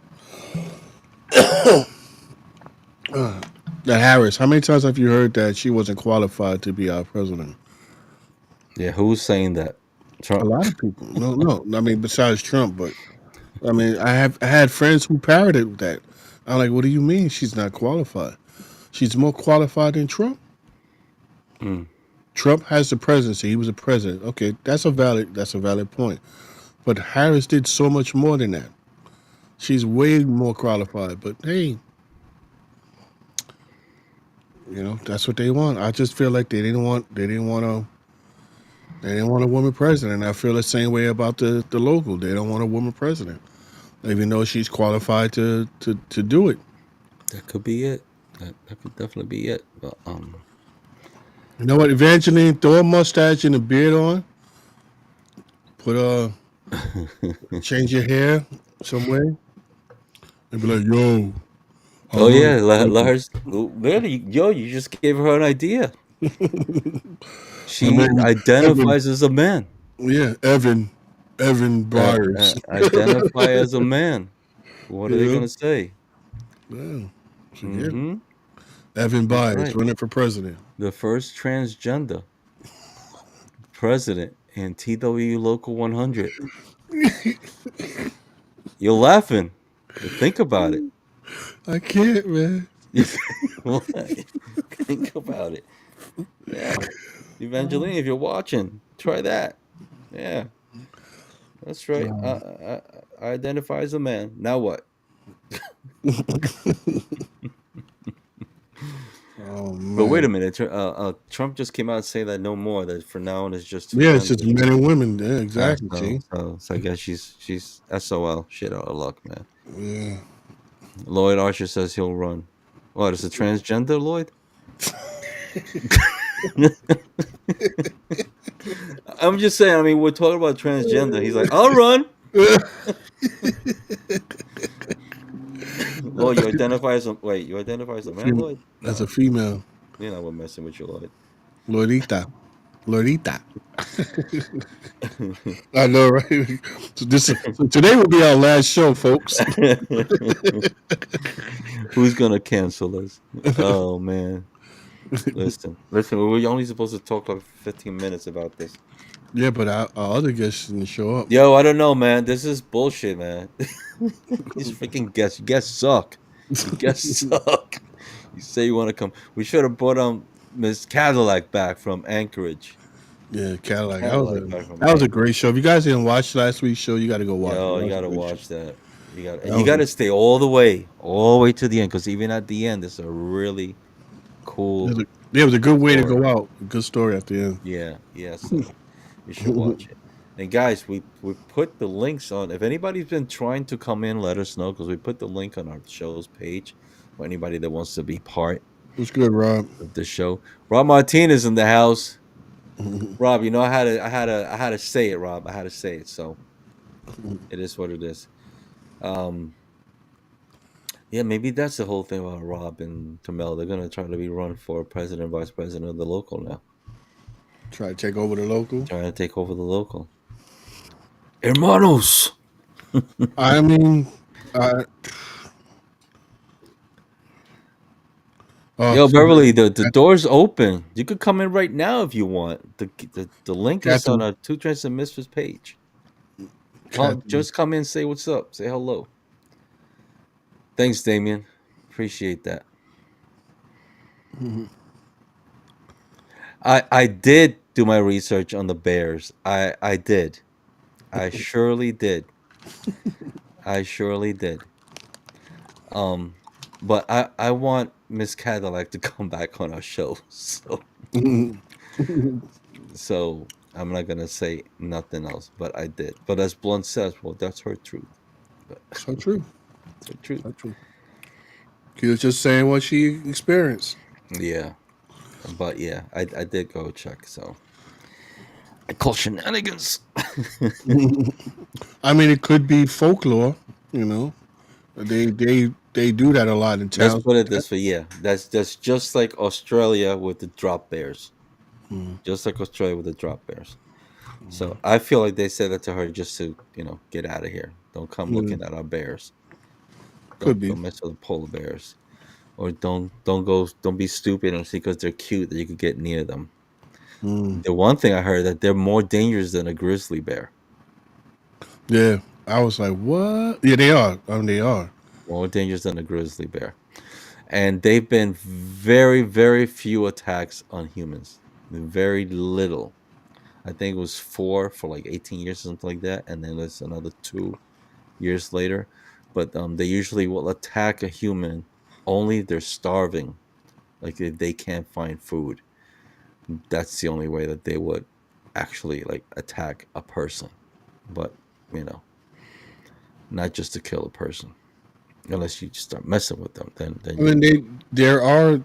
That Harris. How many times have you heard that she wasn't qualified to be our president? Yeah, who's saying that? A Trump. lot of people. No, no. I mean, besides Trump, but I mean, I had friends who parroted that. I'm like, what do you mean she's not qualified? She's more qualified than Trump. Mm. Trump has the presidency. He was a president. Okay, that's a valid point. But Harris did so much more than that. She's way more qualified. But hey, that's what they want. I just feel like they didn't want a woman president. I feel the same way about the local. They don't want a woman president, even though she's qualified to do it. That could be it. That could definitely be it. But You know what, Evangeline, throw a mustache and a beard on. Put change your hair some way, and be like, yo, I oh run yeah, for let president. her. Really, yo, you just gave her an idea. My She name is Evan. identifies as a man. Yeah, Evan. Evan Byers. Identify as a man. What are they Yeah, gonna say? yeah. So yeah, Mm-hmm. Evan That's Byers right. running for president. The first transgender president in TWU Local 100. You're laughing, but think about it. I can't, man. What? Think about it. Yeah, Evangeline, if you're watching, try that. Yeah, that's right. I identify as a man. Now what? Oh But wait a man. minute. Trump just came out saying that no more. That for now on it's just two Yeah, it's just genders. men and women. Yeah, exactly. See. So I guess she's SOL. Shit out of luck, man. Yeah. Lloyd Archer says he'll run. What? It's a transgender, Lloyd? I'm just saying. I mean, we're talking about transgender. He's like, I'll run. Lloyd, you identify as a wait. You identify as a man, Lloyd? As a No, female, you know we're messing with you, Lloyd. Lorita, Lorita. I know, right? So today will be our last show, folks. Who's gonna cancel us? Oh man. Listen. We're only supposed to talk like 15 minutes about this. Yeah, but our other guests didn't show up. Yo, I don't know, man. This is bullshit, man. These freaking guests. You guys suck. You guys suck. You say you want to come. We should have brought Miss Cadillac back from Anchorage. Yeah, Cadillac. Cadillac back from That was a Anchorage. great show. If you guys didn't watch last week's show, you got to go watch it. Yo, That you was a gotta great show. watch that. That You was gotta stay all the way to the end, because even at the end, it's a really cool it was a good way to story. go out. A good story at the end. Yeah. So you should watch it. And guys, we put the links on. If anybody's been trying to come in, let us know, because we put the link on our show's page for anybody that wants to be part It was good, Rob. of the show. Rob Martinez in the house. Rob, you know I had to say it, Rob. I had to say it. So it is what it is. Um, yeah, maybe that's the whole thing about Rob and Tamel. They're gonna try to be run for president, vice president of the local now. Try to take over the local. Trying to take over the local. Hermanos. I mean, uh, oh, Yo, so Beverly, the door's open. You could come in right now if you want. The link is on Captain, our Two Trends and Misfits page. Captain. Just come in, say what's up, say hello. Thanks, Damien. Appreciate that. I did do my research on the Bears. I did. I surely did. I surely did. Um, but I want Miss Cadillac to come back on our show. So I'm not gonna say nothing else. But I did. But as Blunt says, well, that's her truth. But So true. it's her truth. So true. He was just saying what she experienced. Yeah. But yeah, I did go check. So I call shenanigans. I mean, it could be folklore. You know, they do that a lot in Let's towns. put it this way. Yeah, that's just like Australia with the drop bears. Just like Australia with the drop bears. So I feel like they said that to her just to get out of here. Don't come Mm, looking at our bears. could Don't be. mess with the polar bears. Or don't be stupid and think because they're cute that you could get near them. Mm. The one thing I heard that they're more dangerous than a grizzly bear. Yeah, I was like, what? Yeah, they are. I mean, they are. More dangerous than a grizzly bear. And they've been very, very few attacks on humans. Very little. I think it was 4 for like 18 years or something like that, and then there's another 2 years later. But they usually will attack a human only if they're starving, like if they can't find food. That's the only way that they would actually like attack a person. But you know, not just to kill a person. Unless you just start messing with them, then I mean, there are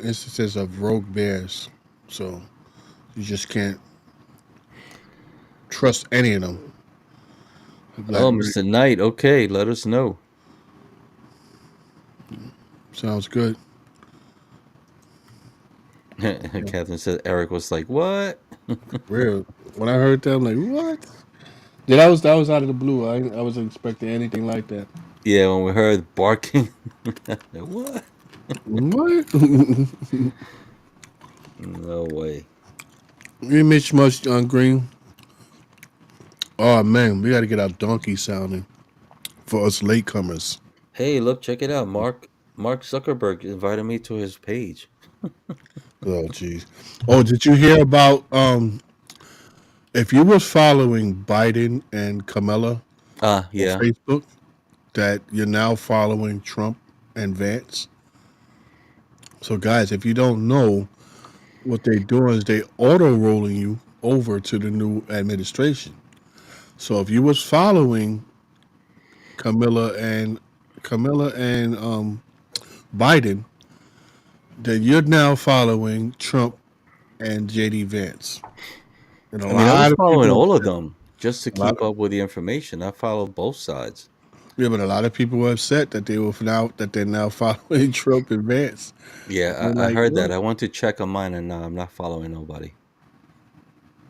instances of rogue bears, so you just can't trust any of them. Like, oh, Mr. Knight, okay, let us know. sounds good. Yeah, Catherine said Eric was like, "What?" real. When I heard that, I'm like, what? Yeah, that was out of the blue. I wasn't expecting anything like that. Yeah, when we heard barking, like, what? What? No way. You miss much on Green? Oh man, we got to get our donkey sounding for us latecomers. Hey, look, check it out. Mark Zuckerberg invited me to his page. Oh jeez. Oh, did you hear about if you was following Biden and Kamala Ah, on yeah. Facebook, that you're now following Trump and Vance? So guys, if you don't know, what they're doing is they auto rolling you over to the new administration. So if you was following Camilla and Camilla and Biden, then you're now following Trump and JD Vance. And a I mean, I was lot of following people all of upset. them just to A lot keep of, up with the information. I followed both sides. yeah, but a lot of people were upset that they're now following Trump and Vance. Yeah, They're I like, heard that. what? I went to check on mine, and no, I'm not following nobody.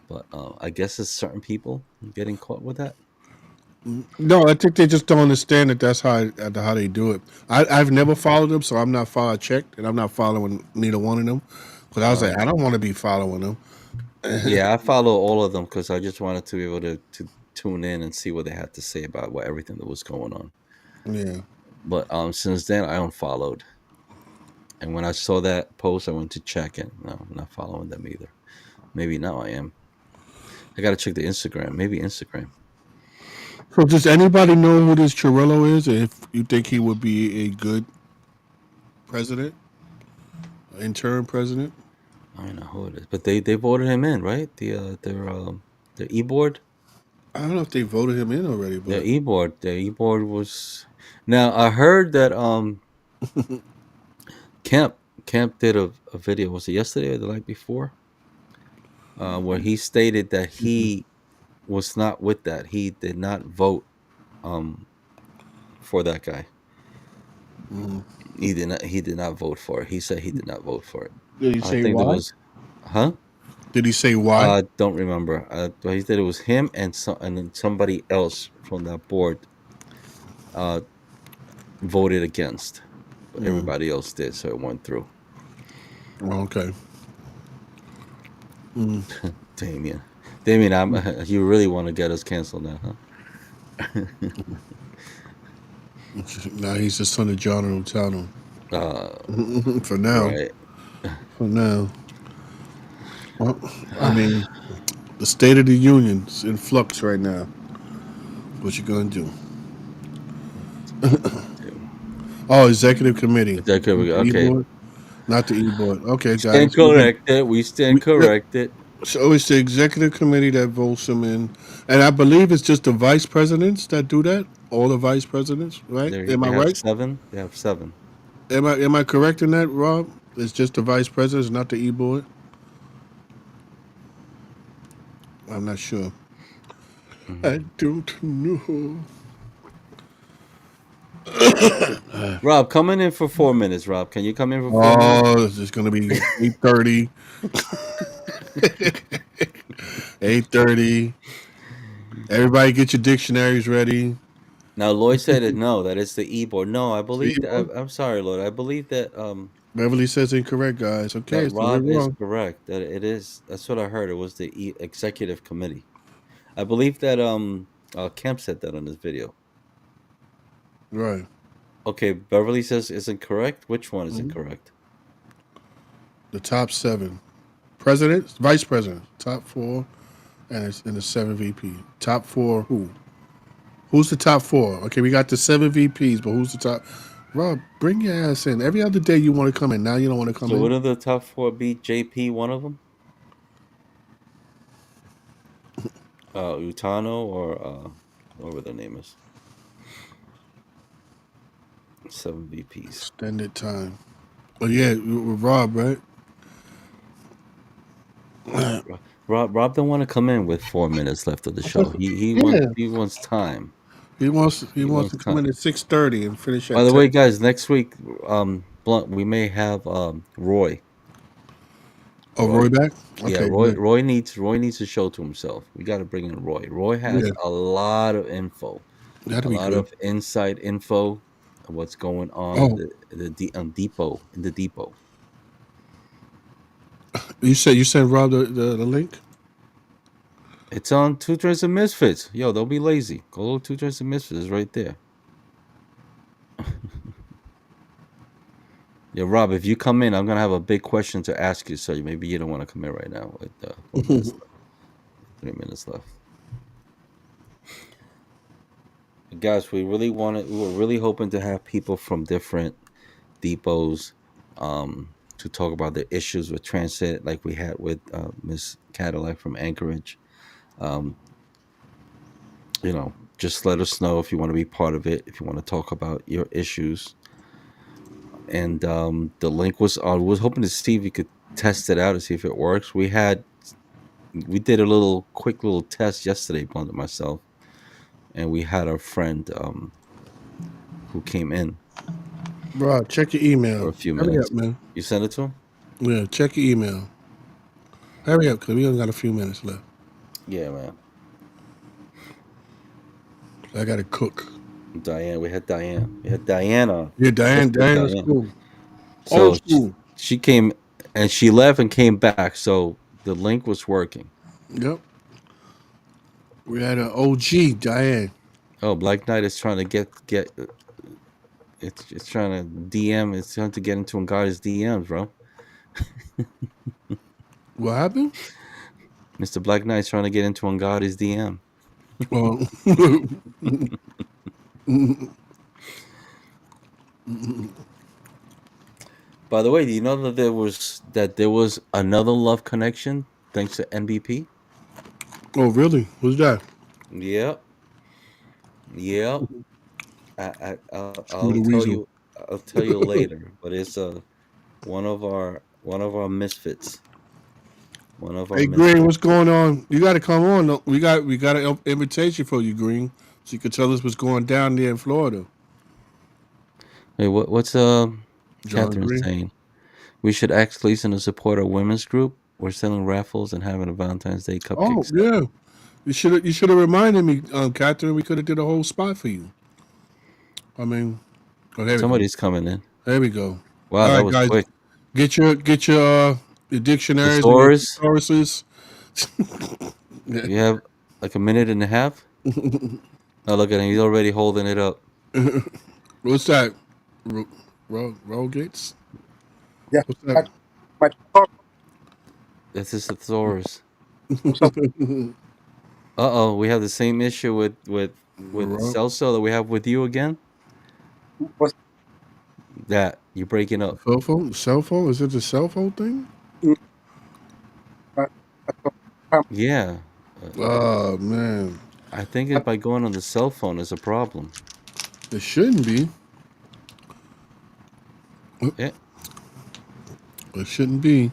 But I guess it's certain people getting caught with that. No, I think they just don't understand that that's how they do it. I've never followed them, so I'm not follow checked, and I'm not following neither one of them. Because I was like, Uh, I don't want to be following them. yeah, I follow all of them because I just wanted to be able to tune in and see what they had to say about what everything that was going on. Yeah. But since then, I unfollowed. And when I saw that post, I went to check, and no, I'm not following them either. Maybe now I am. I gotta check the Instagram. Maybe Instagram. So does anybody know who this Chirillo is? If you think he would be a good president, interim president? I don't know who it is, but they voted him in, right? Their e board, I don't know if they voted him in already, but their e board was. Now I heard that Kemp Kemp did a video. Was it yesterday or the night before? Where he stated that he was not with that. He did not vote um for that guy. mm, He did not vote for it. He said he did not vote for it. did he I say think there why? was, huh? Did he say why? Don't remember. But he said it was him and then somebody else from that board uh voted against. But Mm, everybody else did, so it went through. okay. Mm. Damien, Damien, you really want to get us canceled now, huh? Now he's the son of John Otano. uh, For now. right. For now. Well, I mean, the State of the Union's in flux right now. What you gonna do? Oh, executive committee. The E Okay. board, not the E board. Okay, Stand guys. corrected. We stand Yeah, corrected. so it's the executive committee that votes them in, and I believe it's just the vice presidents that do that. All the vice presidents, right? Am I They have right? seven. They have seven. Am I correct in that, Rob? It's just the vice presidents, not the E board. I'm not sure. I Mhm. don't know. Rob, coming in for 4 minutes. Rob, can you come in for 4 minutes? Oh, it's gonna be 8:30. 8:30. Everybody, get your dictionaries ready. Now, Lloyd said it. No, that it's the e board. No, I It's the believe that. E-board. I'm sorry, Lloyd. I believe Beverly says incorrect, guys. that Okay, so we're Rob is wrong. correct. That it is. That's what I heard. It was the executive committee. I believe that Kemp said that on his video. Right. Okay, Beverly says isn't correct. Which one isn't Mhm. correct? The top seven presidents, vice presidents, top four, and the seven VP. Top four who? Who's the top four? Okay, we got the seven VPs, but who's the top? Rob, bring your ass in. Every other day you want to come in. Now you don't want to come So in. wouldn't the top four be JP one of them? Utano or whatever their name is. Seven VPs. Extended time. But yeah, with Rob, right? Rob don't want to come in with 4 minutes left of the show. Yeah, He wants time. he He wants wants to come time. in at 6:30 and finish By at the 10. way, guys, next week, Blunt, we may have Roy. Oh, Roy. Roy back? Yeah, Okay, Roy. good. Roy needs to show to himself. We got to bring in Roy. Roy has Yeah, a lot of info, a that'll be lot good. of inside info of what's going on in Oh, the depot in the depot. you sent Rob the link? It's on Two Trends and Misfits. Yo, don't be lazy. Go to Two Trends and Misfits. It's right there. Yeah, Rob, if you come in, I'm gonna have a big question to ask you. So maybe you don't want to come in right now with 4 minutes left, 3 minutes left. Guys, we were really hoping to have people from different depots to talk about the issues with transit, like we had with Miss Cadillac from Anchorage. Um, just let us know if you want to be part of it, if you want to talk about your issues. And the link was on. We was hoping to see if we could test it out and see if it works. We did a quick little test yesterday, Blunt and myself, and we had our friend who came in Rob, check your for email. a few Hurry minutes. up, man. You sent it to him? Yeah, check your email. Hurry up, cause we only got a few minutes left. Yeah, man. I gotta cook. Diane, we had Diane. We had Diana. Yeah, Misfit Diane was Diane. cool. Old So school. she came and she left and came back. So the link was working. Yep. We had an OG, Diane. Oh, Black Knight is trying to get it's trying to DM. It's trying to get into Ngati's DMs, bro. What happened? Mr. Black Knight's trying to get into Ngati's DM. Well, By the way, do you know that there was another love connection thanks to NBP? oh, really? Who's that? Yep, yep. I'll Screw the tell weasel. you. I'll tell you later. But it's one of our misfits. One of our Hey, Green, misfits. what's going on? You got to come on. We got an invitation for you, Green, so you could tell us what's going down there in Florida. Hey, what's John Catherine Green. saying? We should ask Gleason to support our women's group. We're selling raffles and having a Valentine's Day cupcake Oh sale. yeah, you should have reminded me, Catherine. We could have did a whole spot for you. I mean, oh, there we go. Somebody's coming in. There we go. Wow, All that right, was guys, quick. get your dictionaries and your Thesaurus. thesauruses. You have like a minute and a half. Oh, look at him. He's already holding it up. What's that? Roll gates? Yeah, What's that? my That's his thesaurus. what's up? We have the same issue with Celso that we have with you again. What's That you're breaking up. Cell phone? Cell phone? Is it the cell phone thing? my, Yeah, uh, Oh man, I think it's by going on the cell phone is a problem. it shouldn't be. Yeah. It shouldn't be.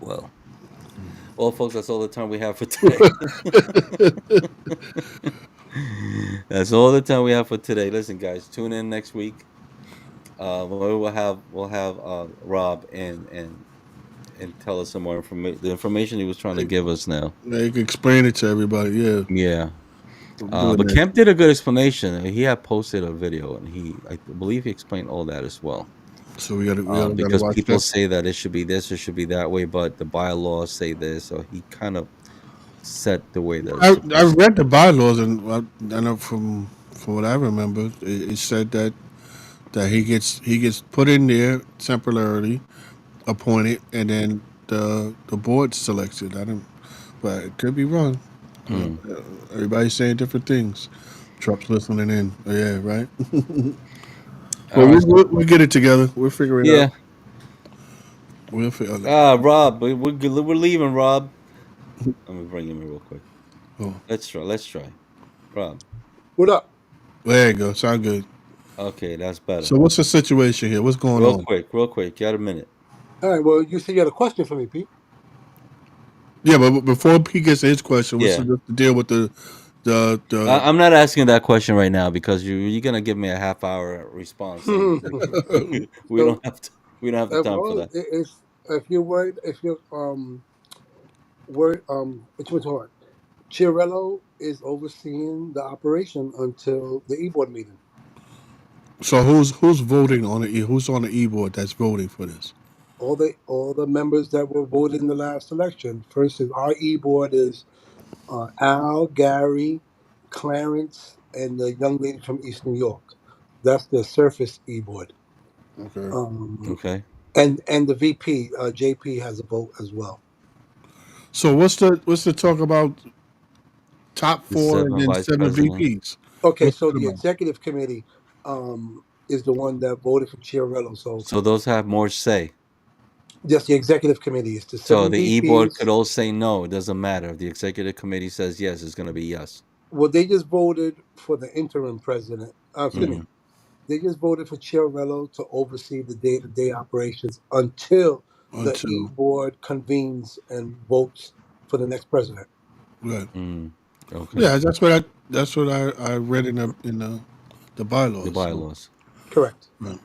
Well, folks, that's all the time we have for today. That's all the time we have for today. Listen, guys, tune in next week. We'll have Rob and tell us some more information. The information he was trying to give us now. Yeah, you can explain it to everybody. Yeah, Yeah. I'm doing But that. Kemp did a good explanation. He had posted a video, and I believe he explained all that as well. So we gotta Because watch people that. say that it should be this, it should be that way, but the bylaws say this, so he kind of set the way that it's I supposed to. read the bylaws and I know from what I remember, it said that he gets put in there temporarily, appointed, and then the board selects it. I don't, but it could be wrong. Mm. Everybody's saying different things. Trump's listening in. Oh, yeah, right. All Well, right. we'll get it together. We'll figure it out. Yeah. We'll figure it out. Rob, we're leaving, Rob. Let me bring him in real quick. Oh, Let's try. Let's try. Rob. what up? there you go. Sound good. Okay, that's better. So, what's the situation here? What's going on? Real quick. You got a minute. All right. Well, you said you had a question for me, Pete. Yeah, but before he gets to his question, what's Yeah. the deal with the I'm not asking that question right now because you're gonna give me a half hour response saying so we don't have to. We don't have the time for Well, that. it's if you're worried, if you're worried, which was hard. Chiarello is overseeing the operation until the e-board meeting. So who's voting on it? Who's on the e-board that's voting for this? All the members that were voted in the last election. For instance, our e-board is Al, Gary, Clarence, and the young lady from East New York. That's the surface e-board. Okay. Um, Okay. and the VP, JP, has a vote as well. So what's the talk about top The four and seven then vice seven president. VPs? Okay, What's so that the about? executive committee is the one that voted for Chiarello. So So those have more say. just the executive committee is the So seven the e board could VPs. all say no. It doesn't matter. If the executive committee says yes, it's going to be yes. Well, they just voted for the interim president. Excuse me. Mm. They just voted for Chiarello to oversee the day-to-day operations until the Until e-board convenes and votes for the next president. right. Mm. Okay. Yeah, that's what I read in the The bylaws. So, bylaws. Correct. right.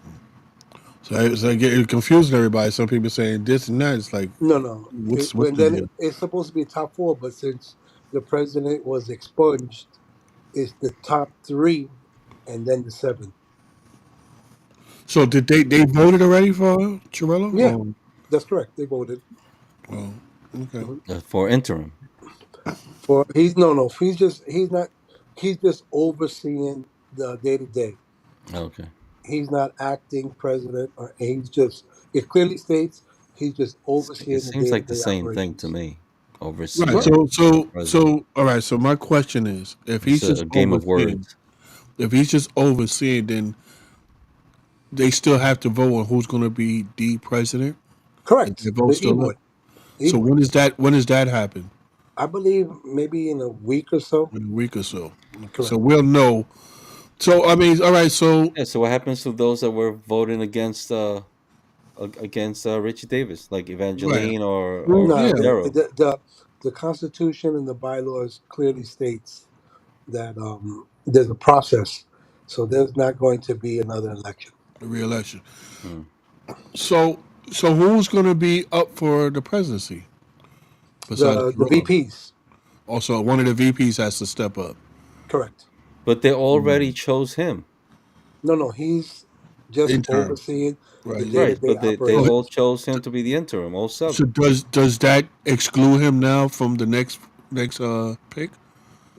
So I get confusing everybody. Some people saying this and that. It's like No, no. what's And the then deal? it's supposed to be top four, but since the president was expunged, it's the top three and then the seven. So did they voted already for Chirello? Yeah, that's correct. They voted. Oh, okay. Mhm. For interim. For he's no. He's just overseeing the day to day. Okay. He's not acting president, or he's just. It clearly states he's just It overseeing the seems day to like the day same thing to operations. me. Right. Right. Overseeing So president. all right. So my question is, It's a game of words. if he's just overseeing, then they still have to vote on who's going to be the president. If Correct. the vote The still up. e-board. So E-board. when does that happen? I believe maybe in a week or so. In a week or so. Okay. So Correct. we'll know. So I mean, all right. So Yeah. So what happens to those that were voting against Richie Davis, like right. Evangeline or Well, or yeah. No, Daryl? the Constitution and the bylaws clearly states that there's a process, so there's not going to be another election. Re-election. Hmm. So who's going to be up for the presidency besides The Chirello? VPs, Also, one of the VPs has to step up. correct? But they already chose him. No, he's just Interim, overseeing the right? Right. day-to-day But they So, all operations. chose him to be the interim, all so seven. does that exclude him now from the next pick?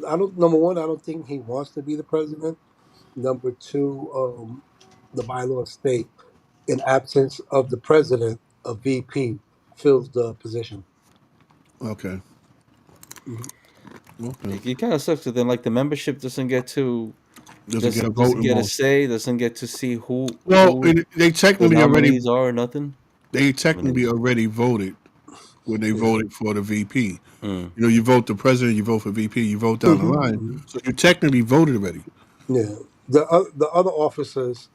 I don't. Number one, I don't think he wants to be the president. Number two, the bylaws state in absence of the president, a VP fills the position. Okay. Mhm. Okay. It kind of sucks. That then, like the membership Doesn't get a doesn't voting get a on. say, doesn't get to see Well, who they the technically already nominees are or nothing. they I technically mean, already voted when they Yeah. voted for the VP. mm, You vote the president, you vote for VP, you vote down the Mhm, line. mhm. So you technically voted already. Yeah. The other officers,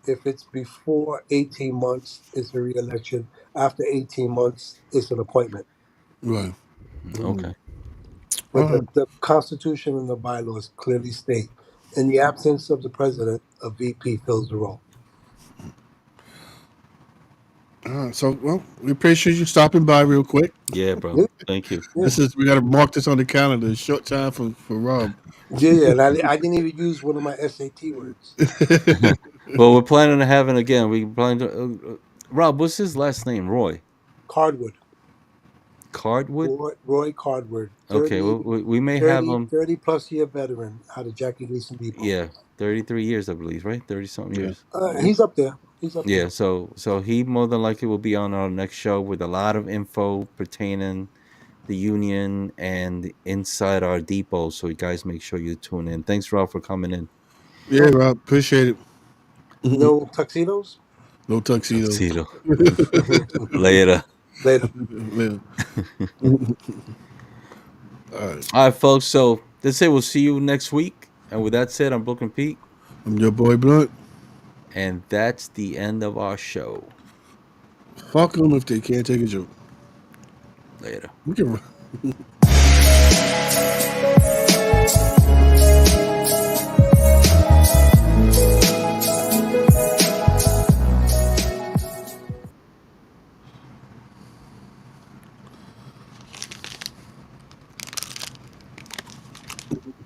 if it's before 18 months, it's a re-election. After 18 months, it's an appointment. Right. Mhm. okay. All But right. the Constitution and the bylaws clearly state, in the absence of the president, a VP fills the role. All right. So, well, we appreciate you stopping by real quick. Yeah, bro. Yeah, Thank you. yeah, We got to mark this on the calendar. Short time for Rob. yeah. And I didn't even use one of my SAT words. Well, we're planning to have it again. We plan to. Rob, what's his last name? Roy Cardwood, Cardwood. Roy Cardwood, Okay, 30, well, we may have 30, him. 30 plus year veteran out of Jackie Gleason Depot. Yeah, 33 years, I believe, right? 30 something Yeah. years. He's up there. He's up Yeah, there. so he more than likely will be on our next show with a lot of info pertaining the union and inside our depot. So you guys make sure you tune in. Thanks, Rob, for coming in. Yeah, Rob. Appreciate it. No tuxedos. No tuxedos. Tuxedo. Later. Later. Yeah. All right. All right, folks. So that's it. We'll see you next week. And with that said, I'm Brooklyn Pete. I'm your boy Blunt. And that's the end of our show. Fuck them if they can't take a joke. Later. We can.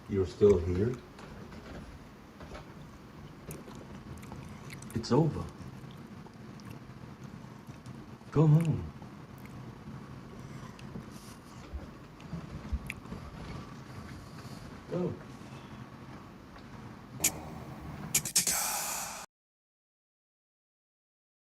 You're still here? It's over. Go home. Go.